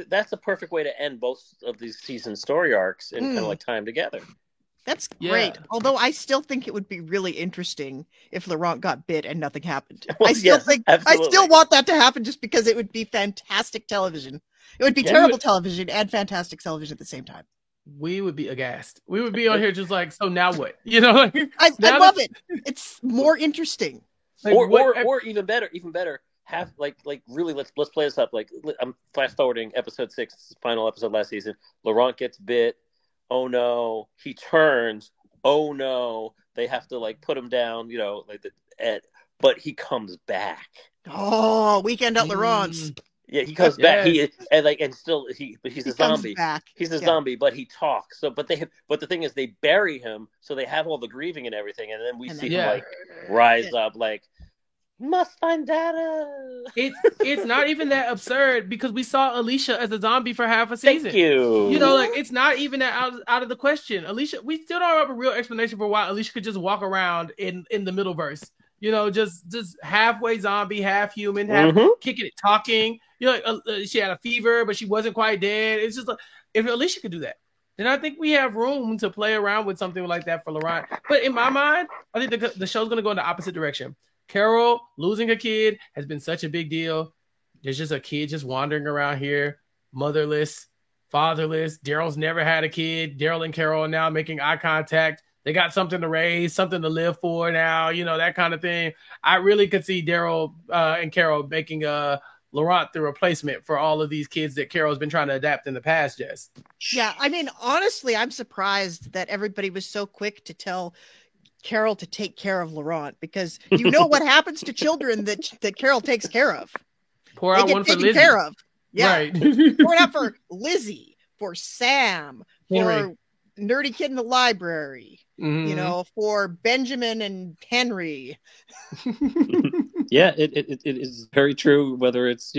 that's a perfect way to end both of these season story arcs and kind of tie them together. That's great. Yeah. Although I still think it would be really interesting if Laurent got bit and nothing happened. Well, I still want that to happen, just because it would be fantastic television. It would be terrible television and fantastic television at the same time. We would be aghast. We would be on here just so now what? I love it. It's more interesting. Or even better, have really let's play this up. I'm fast forwarding episode 6, final episode last season. Laurent gets bit. Oh no, he turns. Oh no, they have to put him down. But he comes back. Oh, Weekend at Laurent's. Yeah, he comes back. He's a zombie. He's a zombie, but he talks. But the thing is, they bury him, so they have all the grieving and everything, and then we see him rise up, must find data. It's not even that absurd, because we saw Alicia as a zombie for half a season. Thank you. It's not even that out of the question. Alicia, we still don't have a real explanation for why Alicia could just walk around in the Middleverse. Just halfway zombie, half human, half kicking it, talking. She had a fever, but she wasn't quite dead. It's just if Alicia could do that, then I think we have room to play around with something like that for Laurent. But in my mind, I think the show's going to go in the opposite direction. Carol losing a kid has been such a big deal. There's just a kid just wandering around here, motherless, fatherless. Daryl's never had a kid. Daryl and Carol are now making eye contact. They got something to raise, something to live for now, that kind of thing. I really could see Daryl and Carol making Laurent the replacement for all of these kids that Carol's been trying to adapt in the past, Jess. Yeah, honestly, I'm surprised that everybody was so quick to tell Carol to take care of Laurent, because what happens to children that Carol takes care of. Pour out one for Lizzie. Care of. Yeah. Right. Pour it out for Lizzie, for Sam, for Nerdy Kid in the Library, for Benjamin and Henry. Yeah, it is very true. Whether it's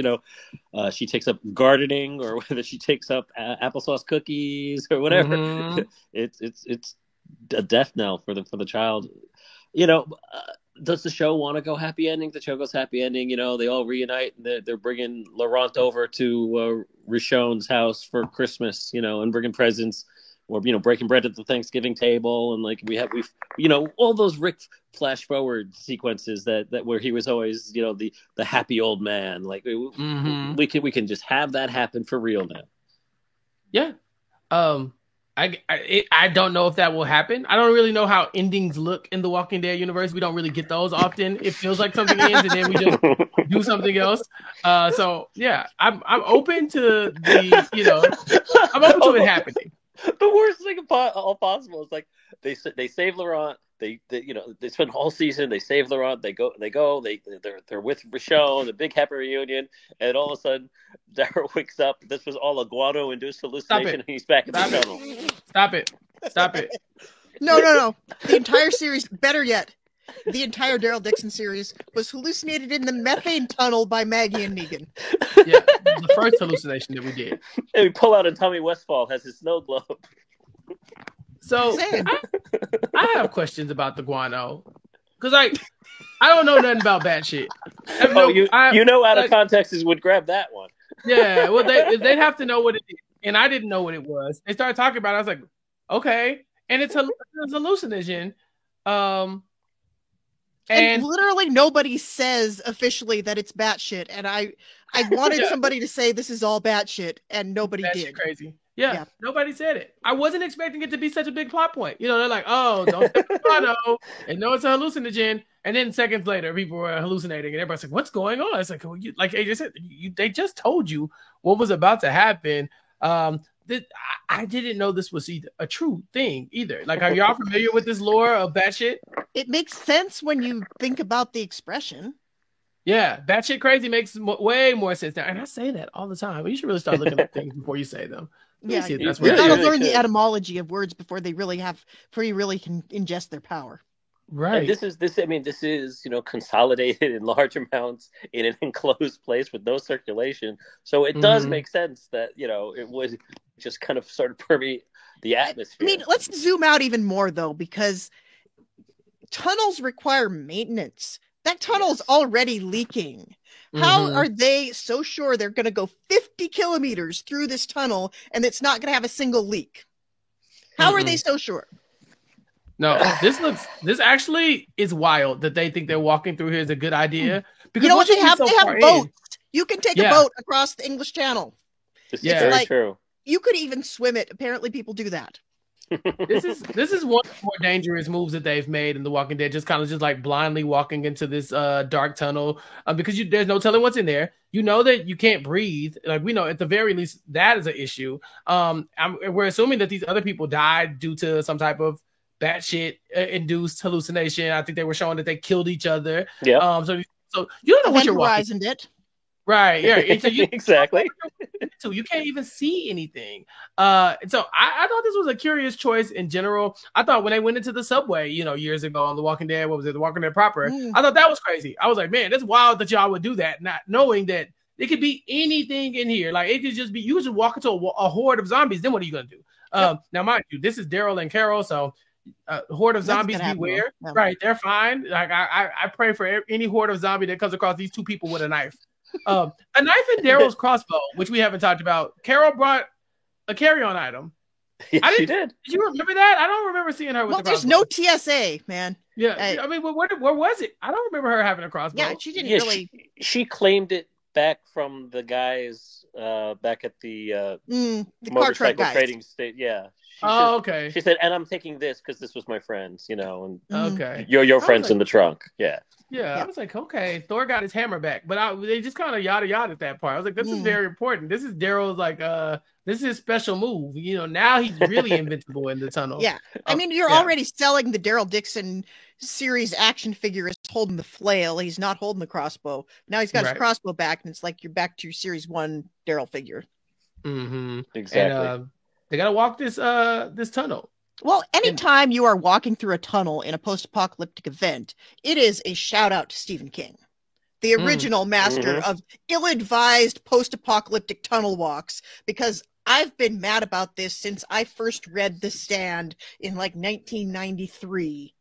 she takes up gardening, or whether she takes up applesauce cookies or whatever, it's a death knell for the child. Does the show want to go happy ending? The show goes happy ending. They all reunite. They're bringing Laurent over to Rishon's house for Christmas. And bringing presents. or breaking bread at the Thanksgiving table, and like we've all those Rick flash forward sequences that where he was always the happy old man. Like we can just have that happen for real now. Yeah. I don't know if that will happen. I don't really know how endings look in the Walking Dead universe. We don't really get those often. It feels like something ends and then we just do something else. So yeah, I'm open to I'm open to it happening. The worst thing of all possible is like they save Laurent. They spend the whole season. They save Laurent. They're with Michonne, the big happy reunion, and all of a sudden Daryl wakes up. This was all a guano-induced hallucination, and he's back in the tunnel. Stop it! No. The entire series, better yet, the entire Daryl Dixon series was hallucinated in the methane tunnel by Maggie and Negan. Yeah, the first hallucination that we did. And we pull out, and Tommy Westfall has his snow globe. So I have questions about the guano because I don't know nothing about bad shit. Out of context would grab that one. Yeah, well they'd have to know what it is, and I didn't know what it was. They started talking about it. I was like, okay, and it's a hallucinogen. And literally nobody says officially that it's batshit, and I wanted somebody to say this is all batshit, and nobody did. Crazy. Yeah, nobody said it. I wasn't expecting it to be such a big plot point. They're like, oh, don't say guano, and no, it's a hallucinogen. And then seconds later, people were hallucinating, and everybody's like, what's going on? It's like, like AJ said, they just told you what was about to happen. I didn't know this was a true thing either. Like, are y'all familiar with this lore of batshit? It makes sense when you think about the expression. Yeah, batshit crazy makes way more sense now. And I say that all the time. You should really start looking at things before you say them. Yeah, you gotta learn the etymology of words before you really can ingest their power. Right. And this is consolidated in large amounts in an enclosed place with no circulation. So it does make sense that it would just kind of sort of permeate the atmosphere. I mean, let's zoom out even more though, because tunnels require maintenance. That tunnel's already leaking. How are they so sure they're going to go 50 kilometers through this tunnel and it's not going to have a single leak? How are they so sure? No, this actually is wild that they think they're walking through here is a good idea. Because you know what they have? They have boats. You can take a boat across the English Channel. This is very true. You could even swim it. Apparently people do that. This is one of the more dangerous moves that they've made in The Walking Dead. Just like blindly walking into this dark tunnel because there's no telling what's in there. You know that you can't breathe. Like we know at the very least that is an issue. We're assuming that these other people died due to some type of batshit induced hallucination. I think they were showing that they killed each other. Yeah. So you don't know what you're walking. It. Right. Yeah. Exactly. So you can't even see anything. So I thought this was a curious choice in general. I thought when they went into the subway, years ago on The Walking Dead, what was it, The Walking Dead proper? I thought that was crazy. I was like, man, that's wild that y'all would do that, not knowing that it could be anything in here. Like it could just be, you could just walk into a horde of zombies. Then what are you gonna do? Now, mind you, this is Daryl and Carol, so horde of zombies, beware. Yeah. Right, they're fine. Like I pray for any horde of zombie that comes across these two people with a knife. A knife and Daryl's crossbow, which we haven't talked about. Carol brought a carry-on item. She did. Did you remember that? I don't remember seeing her with the crossbow. There's no TSA, man. Yeah, I mean, where was it? I don't remember her having a crossbow. Yeah, she didn't really. She claimed it back from the guys back at the motorcycle trading state. Yeah. Okay. She said, and I'm taking this because this was my friend's, and okay. Your friend's in the trunk. Yeah. Yeah, I was like, okay, Thor got his hammer back, but they just kind of yada at that part. I was like, this is very important. This is Daryl's this is his special move. Now he's really invincible in the tunnel. Yeah, I mean, you're already selling the Daryl Dixon series action figure as holding the flail. He's not holding the crossbow. Now he's got his crossbow back, and it's like you're back to your series 1 Daryl figure. Mm-hmm. Exactly. And, they gotta walk this tunnel. Well, anytime you are walking through a tunnel in a post-apocalyptic event, it is a shout out to Stephen King, the original master of ill-advised post-apocalyptic tunnel walks, because I've been mad about this since I first read The Stand in 1993.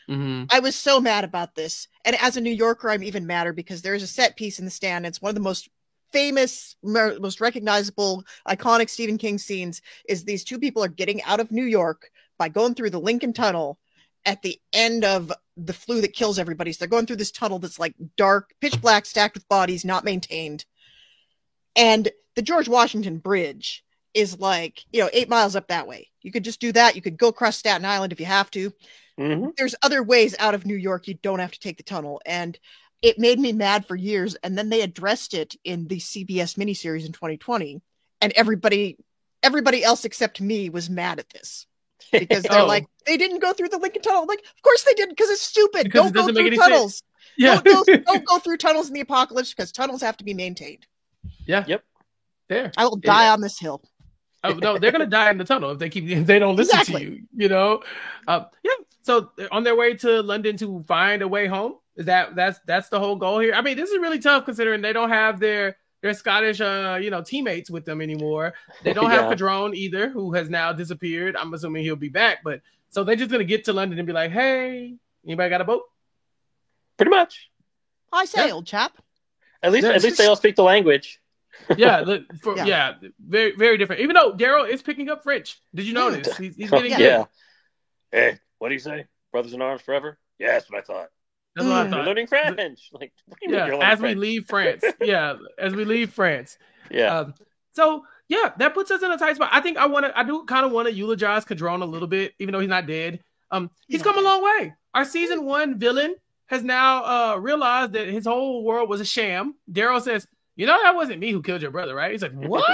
I was so mad about this. And as a New Yorker, I'm even madder because there's a set piece in The Stand. It's one of the most famous, most recognizable, iconic Stephen King scenes is these two people are getting out of New York by going through the Lincoln Tunnel at the end of the flu that kills everybody. So they're going through this tunnel that's like dark, pitch black, stacked with bodies, not maintained. And the George Washington Bridge is like, 8 miles up that way. You could just do that. You could go across Staten Island if you have to. Mm-hmm. There's other ways out of New York. You don't have to take the tunnel. And it made me mad for years. And then they addressed it in the CBS miniseries in 2020. And everybody else except me was mad at this. Because they're like, they didn't go through the Lincoln Tunnel. I'm like, of course they didn't, because it's stupid. Because don't go through tunnels. Yeah. Don't go through tunnels in the apocalypse, because tunnels have to be maintained. Yeah. Yep. There. I will die on this hill. Oh no, they're gonna die in the tunnel if they don't listen to you. Yeah. So on their way to London to find a way home. That's the whole goal here. I mean, this is really tough considering they don't have their Scottish teammates with them anymore. They don't have Cadrone either, who has now disappeared. I'm assuming he'll be back, but so they're just gonna get to London and be like, "Hey, anybody got a boat?" Pretty much. I say, old chap. At least they all speak the language. Very, very different. Even though Daryl is picking up French. Did you notice? He's getting good. Yeah. Hey, what do you say? Brothers in arms forever? Yeah, that's what I thought. That's what I thought. You're learning French. Like, what do you mean you're as French? we leave France. As we leave France. Yeah. That puts us in a tight spot. I think I do kind of want to eulogize Cadrone a little bit, even though he's not dead. He's come a long way. Our season 1 villain has now realized that his whole world was a sham. Daryl says, that wasn't me who killed your brother, right? He's like, what?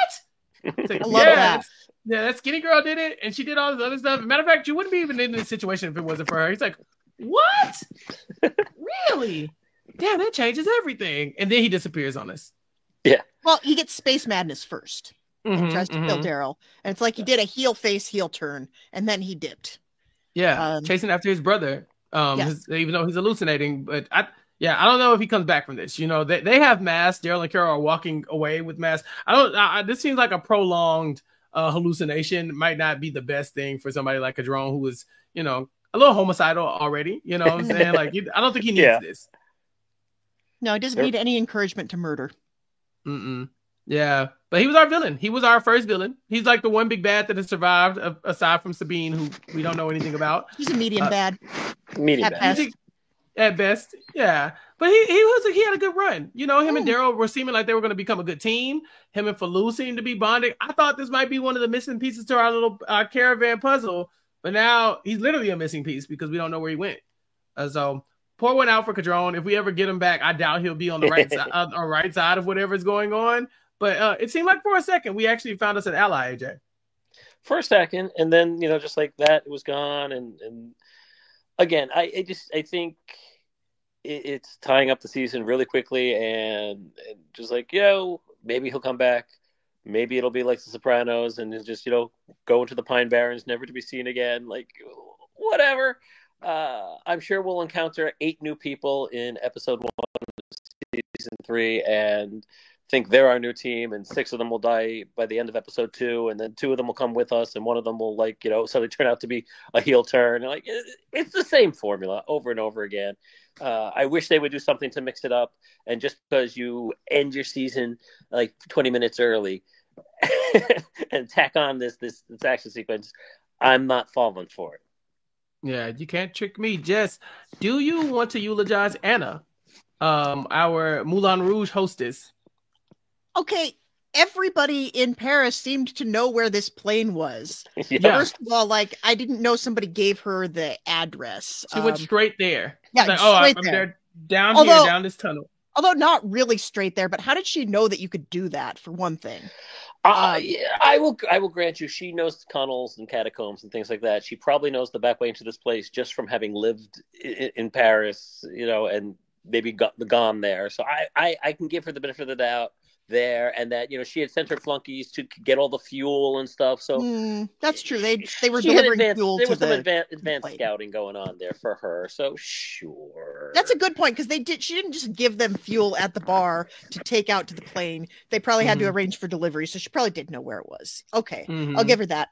Like, I love that. Yeah, that skinny girl did it, and she did all this other stuff. Matter of fact, you wouldn't be even in this situation if it wasn't for her. He's like, what? Really? Damn, that changes everything. And then he disappears on us. Yeah. Well, he gets space madness first. And tries to kill Daryl. And it's like he did a heel face, heel turn, and then he dipped. Yeah, chasing after his brother. Even though he's hallucinating. But I don't know if he comes back from this. They have masks. Daryl and Carol are walking away with masks. This seems like a prolonged hallucination. Might not be the best thing for somebody like Cadrone, who is, a little homicidal already. You know what I'm saying? Like, I don't think he needs this. No, he doesn't need any encouragement to murder. Yeah, but he was our villain. He was our first villain. He's like the one big bad that has survived, aside from Sabine, who we don't know anything about. He's a medium bad. Medium bad. At best, yeah. But he had a good run. Him and Daryl were seeming like they were going to become a good team. Him and Falou seemed to be bonding. I thought this might be one of the missing pieces to our little caravan puzzle, but now he's literally a missing piece because we don't know where he went. So pour one out for Cadrone. If we ever get him back, I doubt he'll be on the right side of whatever's going on. But it seemed like for a second we actually found us an ally, AJ. For a second, and then just like that, it was gone. And again, I think it's tying up the season really quickly, and just like maybe he'll come back. Maybe it'll be like The Sopranos, and just go into the Pine Barrens, never to be seen again. Like whatever. I'm sure we'll encounter 8 new people in episode 1 of season 3, and think they're our new team, and 6 of them will die by the end of episode 2, and then 2 of them will come with us, and one of them will suddenly turn out to be a heel turn. And it's the same formula over and over again. I wish they would do something to mix it up, and just because you end your season like 20 minutes early and tack on this action sequence, I'm not falling for it. Yeah, you can't trick me. Jess, do you want to eulogize Anna, our Moulin Rouge hostess? Okay, everybody in Paris seemed to know where this plane was. Yeah. First of all, I didn't know somebody gave her the address. She went straight there. Yeah, I'm there. Down this tunnel. Although not really straight there, but how did she know that you could do that, for one thing? I will grant you, she knows tunnels and catacombs and things like that. She probably knows the back way into this place just from having lived in Paris, and maybe gone there. So I can give her the benefit of the doubt there, and that she had sent her flunkies to get all the fuel and stuff. So that's true. They were delivering fuel. There was some advanced scouting going on there for her. So sure, that's a good point, because she didn't just give them fuel at the bar to take out to the plane. They probably had to arrange for delivery, so she probably did know where it was. Okay, I'll give her that.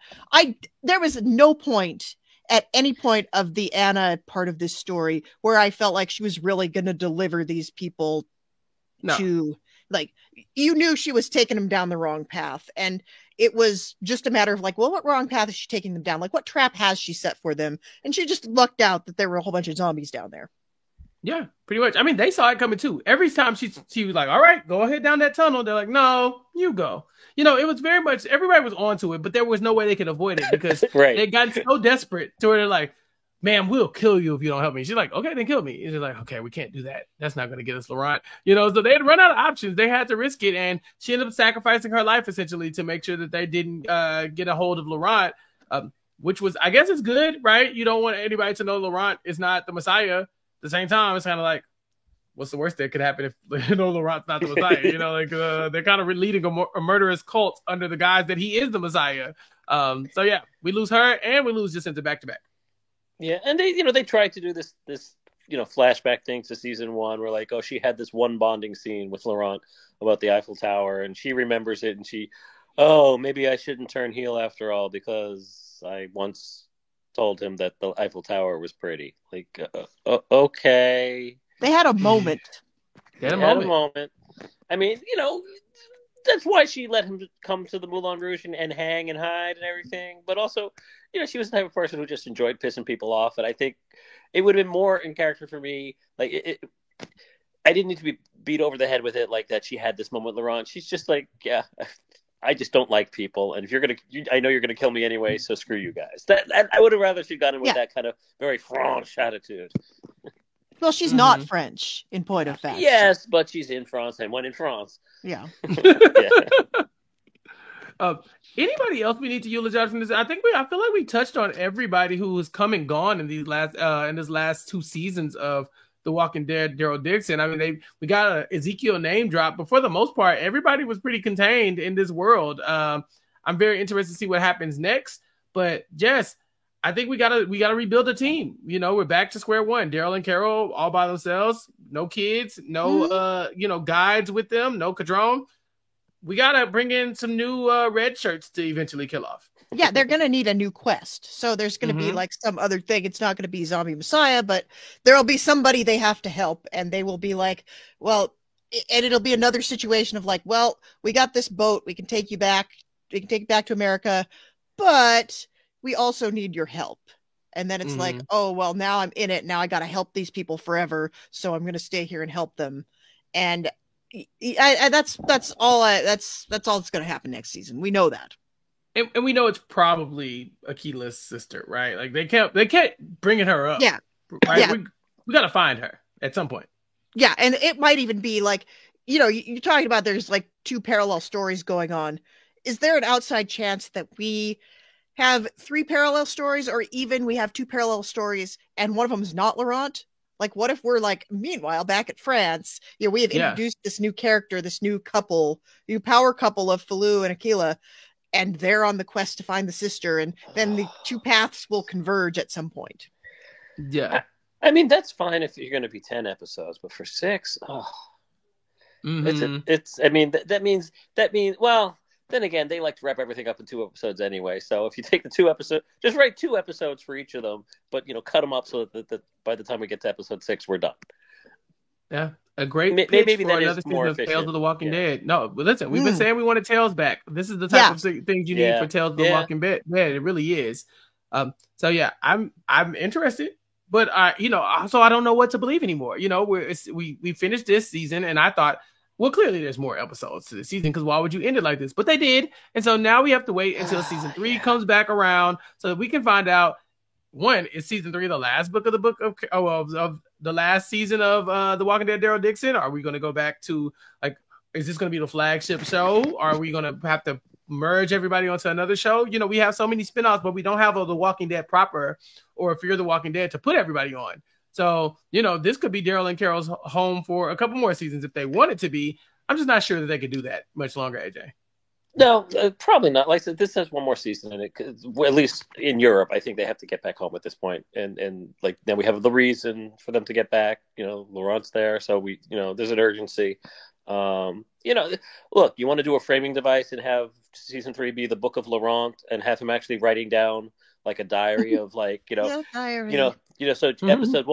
There was no point at any point of the Anna part of this story where I felt like she was really going to deliver these people to Like, you knew she was taking them down the wrong path, and it was just a matter of like, well, what wrong path is she taking them down? Like, what trap has she set for them? And she just lucked out that there were a whole bunch of zombies down there. Yeah, pretty much. I mean, they saw it coming too. Every time she was like, all right, go ahead down that tunnel. They're like, no, you go. You know, it was very much, everybody was onto it, but there was no way they could avoid it because right. they got so desperate to where they're like, man, we'll kill you if you don't help me. She's like, okay, then kill me. And they're like, okay, we can't do that. That's not going to get us Laurent. You know, so they had run out of options. They had to risk it. And she ended up sacrificing her life essentially to make sure that they didn't get a hold of Laurent, which was, I guess it's good, right? You don't want anybody to know Laurent is not the Messiah. At the same time, it's kind of like, what's the worst that could happen if Laurent's not the Messiah? You know, like they're kind of leading a murderous cult under the guise that he is the Messiah. So yeah, we lose her and we lose Jacinta back to back. Yeah, and they tried to do this flashback thing to season 1 where like, oh, she had this one bonding scene with Laurent about the Eiffel Tower and she remembers it and maybe I shouldn't turn heel after all because I once told him that the Eiffel Tower was pretty. Like, okay. They had a moment. They had a moment. I mean, that's why she let him come to the Moulin Rouge and hang and hide and everything. But also, she was the type of person who just enjoyed pissing people off. And I think it would have been more in character for me. Like, I didn't need to be beat over the head with it like that. She had this moment with Laurent. She's just like, yeah, I just don't like people. And if I know you're going to kill me anyway, so screw you guys. I would have rather she'd gone in with that kind of very French attitude. Well, she's not French, in point of fact. Yes, but she's in France and went in France. Yeah. Anybody else we need to eulogize from this? I feel like we touched on everybody who was come and gone in these last 2 seasons of The Walking Dead. Daryl Dixon. I mean, we got a Ezekiel name drop, but for the most part, everybody was pretty contained in this world. I'm very interested to see what happens next. But Jess, I think we gotta rebuild a team. We're back to square one. Daryl and Carol all by themselves, no kids, no guides with them, no Cadron. We gotta bring in some new red shirts to eventually kill off. Yeah, they're gonna need a new quest. So there's gonna be like some other thing. It's not gonna be Zombie Messiah, but there'll be somebody they have to help, and they will be like, well, and it'll be another situation of like, well, we got this boat, we can take you back, to America, but we also need your help. And then it's like, oh, well, now I'm in it. Now I got to help these people forever. So I'm going to stay here and help them. And that's all that's all that's going to happen next season. We know that. And we know it's probably Akila's sister, right? Like they can't bringing her up. Yeah. Right. Yeah. We got to find her at some point. Yeah. And it might even be like, you're talking about there's like 2 parallel stories going on. Is there an outside chance that we have 3 parallel stories, or even we have 2 parallel stories and one of them is not Laurent? Like, what if we're like, meanwhile, back at France, we have introduced this new character, this new power couple of Falou and Akila, and they're on the quest to find the sister, and then the 2 paths will converge at some point. Yeah. I mean, that's fine if you're going to be 10 episodes, but for 6, that means, well, then again, they like to wrap everything up in 2 episodes anyway. So if you take the 2 episodes, just write 2 episodes for each of them, but cut them up so that by the time we get to episode 6, we're done. Yeah, a great pitch maybe for that another is more season of efficient. Tales of the Walking Dead. No, but listen, we've been saying we wanted Tales back. This is the type of things you need for Tales of the Walking Dead. Yeah, it really is. So yeah, I'm interested, but also I don't know what to believe anymore. We finished this season, and I thought, well, clearly there's more episodes to the season because why would you end it like this? But they did. And so now we have to wait until season 3 comes back around so that we can find out, one, is season 3 the last book of the last season of The Walking Dead Daryl Dixon? Are we going to go back to, like, is this going to be the flagship show? Are we going to have to merge everybody onto another show? We have so many spinoffs, but we don't have The Walking Dead proper or Fear the Walking Dead to put everybody on. So, this could be Daryl and Carol's home for a couple more seasons if they want it to be. I'm just not sure that they could do that much longer, AJ. No, probably not. Like I said, this has one more season in it. At least in Europe, I think they have to get back home at this point. And like then we have the reason for them to get back. Laurent's there, so there's an urgency. Look, you want to do a framing device and have season 3 be the Book of Laurent and have him actually writing down like a diary of like diary. So episode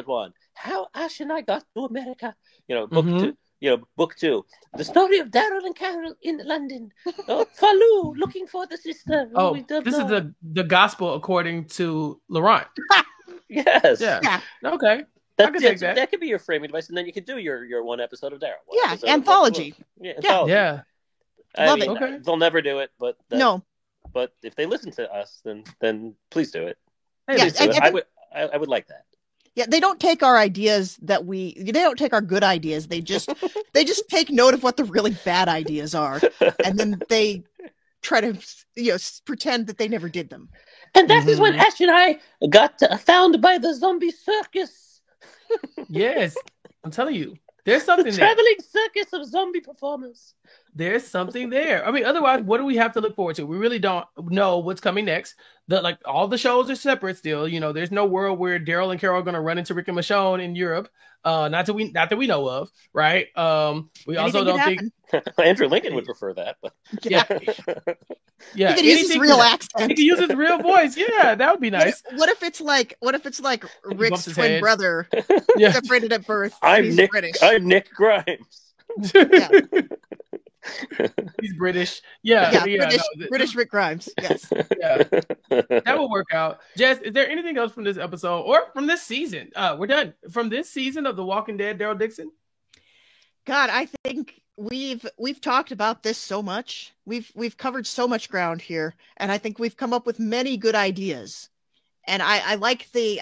one, how Ashen I got to America. Book book 2. The story of Daryl and Carol in London. Falou looking for the sister. This is the gospel according to Laurent. Yes. Yeah. Okay. That could be your framing device, and then you could do your one episode of Daryl. Yeah, anthology. Anthology. Yeah. Love it. Okay. They'll never do it, but no. But if they listen to us, then please do it. I would like that. Yeah, they don't take our ideas they don't take our good ideas. They just take note of what the really bad ideas are, and then they try to pretend that they never did them. And that is when Ash and I got found by the zombie circus. Yes, I'm telling you, there's something there. Traveling circus of zombie performers. There's something there. I mean, otherwise, what do we have to look forward to? We really don't know what's coming next. All the shows are separate still. There's no world where Daryl and Carol are going to run into Rick and Michonne in Europe. Not that we know of, right? We also don't think Andrew Lincoln would prefer that, but yeah. He could use his real accent. He could use his real voice. Yeah, that would be nice. What if it's like Rick's twin brother separated at birth? I'm Nick Grimes. Yeah. He's British. British Rick Grimes. Yes. Yeah. That will work out. Jess, is there anything else from this episode or from this season? We're done. From this season of The Walking Dead, Daryl Dixon? God, I think we've talked about this so much. We've covered so much ground here, and I think we've come up with many good ideas. And I like the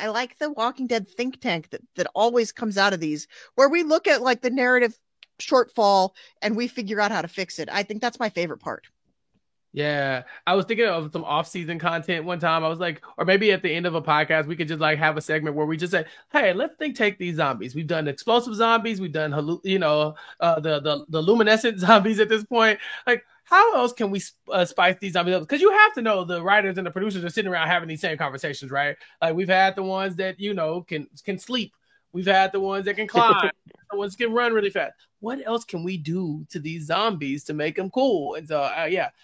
Walking Dead think tank that always comes out of these, where we look at the narrative shortfall and we figure out how to fix it. I think that's my favorite part. Yeah, I was thinking of some off-season content one time. I was like, or maybe at the end of a podcast, we could just have a segment where we just say, "Hey, let's take these zombies. We've done explosive zombies. We've done the luminescent zombies at this point. How else can we spice these zombies up? Because you have to know the writers and the producers are sitting around having these same conversations, right? We've had the ones that can sleep. We've had the ones that can climb. The ones that can run really fast. What else can we do to these zombies to make them cool? And so,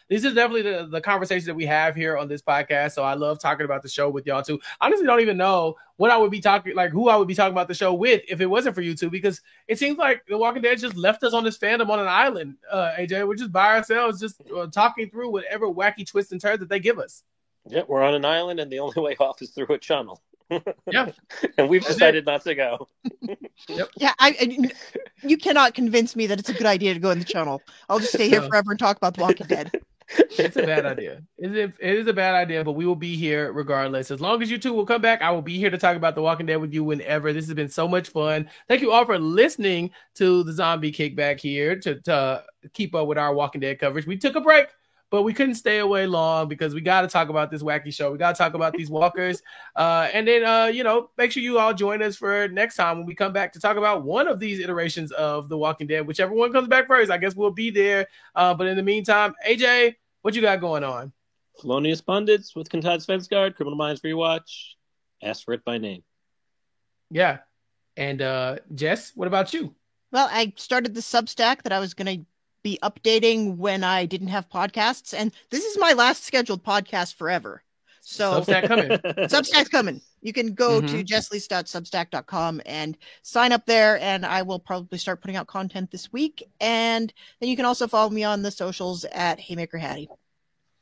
this is definitely the conversation that we have here on this podcast. So I love talking about the show with y'all too. Honestly, don't even know what I would be talking, who I would be talking about the show with if it wasn't for you two, because it seems like The Walking Dead just left us on this fandom on an island, AJ. We're just by ourselves, just talking through whatever wacky twists and turns that they give us. Yeah, we're on an island, and the only way off is through a channel. Yeah, and we've decided not to go. Yep. Yeah, you cannot convince me that it's a good idea to go in the channel. I'll just stay here forever and talk about The Walking Dead. It's a bad idea. It is a bad idea, but we will be here regardless. As long as you two will come back, I will be here to talk about The Walking Dead with you whenever. This has been so much fun. Thank you all for listening to the Zombie Kickback here to keep up with our Walking Dead coverage. We took a break, but we couldn't stay away long because we got to talk about this wacky show. We got to talk about these walkers. And then, make sure you all join us for next time when we come back to talk about one of these iterations of The Walking Dead. Whichever one comes back first, I guess we'll be there. But in the meantime, AJ, what you got going on? Felonious Pundits with Kentad Svensgaard, Criminal Minds Rewatch, asked for it by name. Yeah. And Jess, what about you? Well, I started the Substack that I was going to be updating when I didn't have podcasts, and this is my last scheduled podcast forever. So Substack's coming. You can go to jesslease.substack.com and sign up there, and I will probably start putting out content this week. And then you can also follow me on the socials at Haymaker Hattie.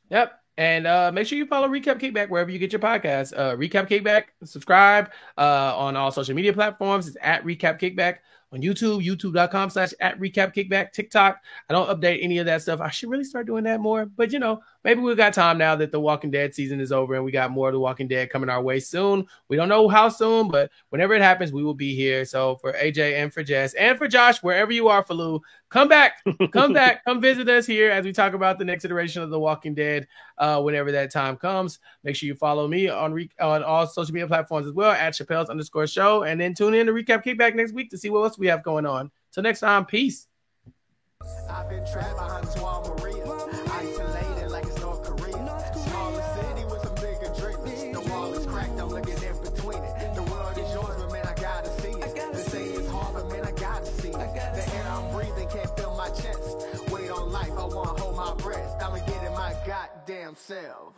Yep. And make sure you follow Recap Kickback wherever you get your podcasts. Recap Kickback, subscribe on all social media platforms. It's at Recap Kickback. On YouTube, youtube.com/@recapkickback, TikTok. I don't update any of that stuff. I should really start doing that more. But, maybe we've got time now that The Walking Dead season is over and we got more of The Walking Dead coming our way soon. We don't know how soon, but whenever it happens, we will be here. So for AJ and for Jess and for Josh, wherever you are, Falou, come back. Come back. Come visit us here as we talk about the next iteration of The Walking Dead whenever that time comes. Make sure you follow me on all social media platforms as well, at Chappelle's_show. And then tune in to Recap Kickback next week to see what else we have going on. Till next time, peace. I've been trapped behind Maria, isolated like it's North Korea. Smaller city with some bigger dreams. The wall is cracked, I'm looking in between it. The world is yours, but man, I gotta see it. They say it's hard, but man, I gotta see it. The air I'm breathing can't feel my chest. Wait on life, I wanna hold my breath. I'ma get in my goddamn self.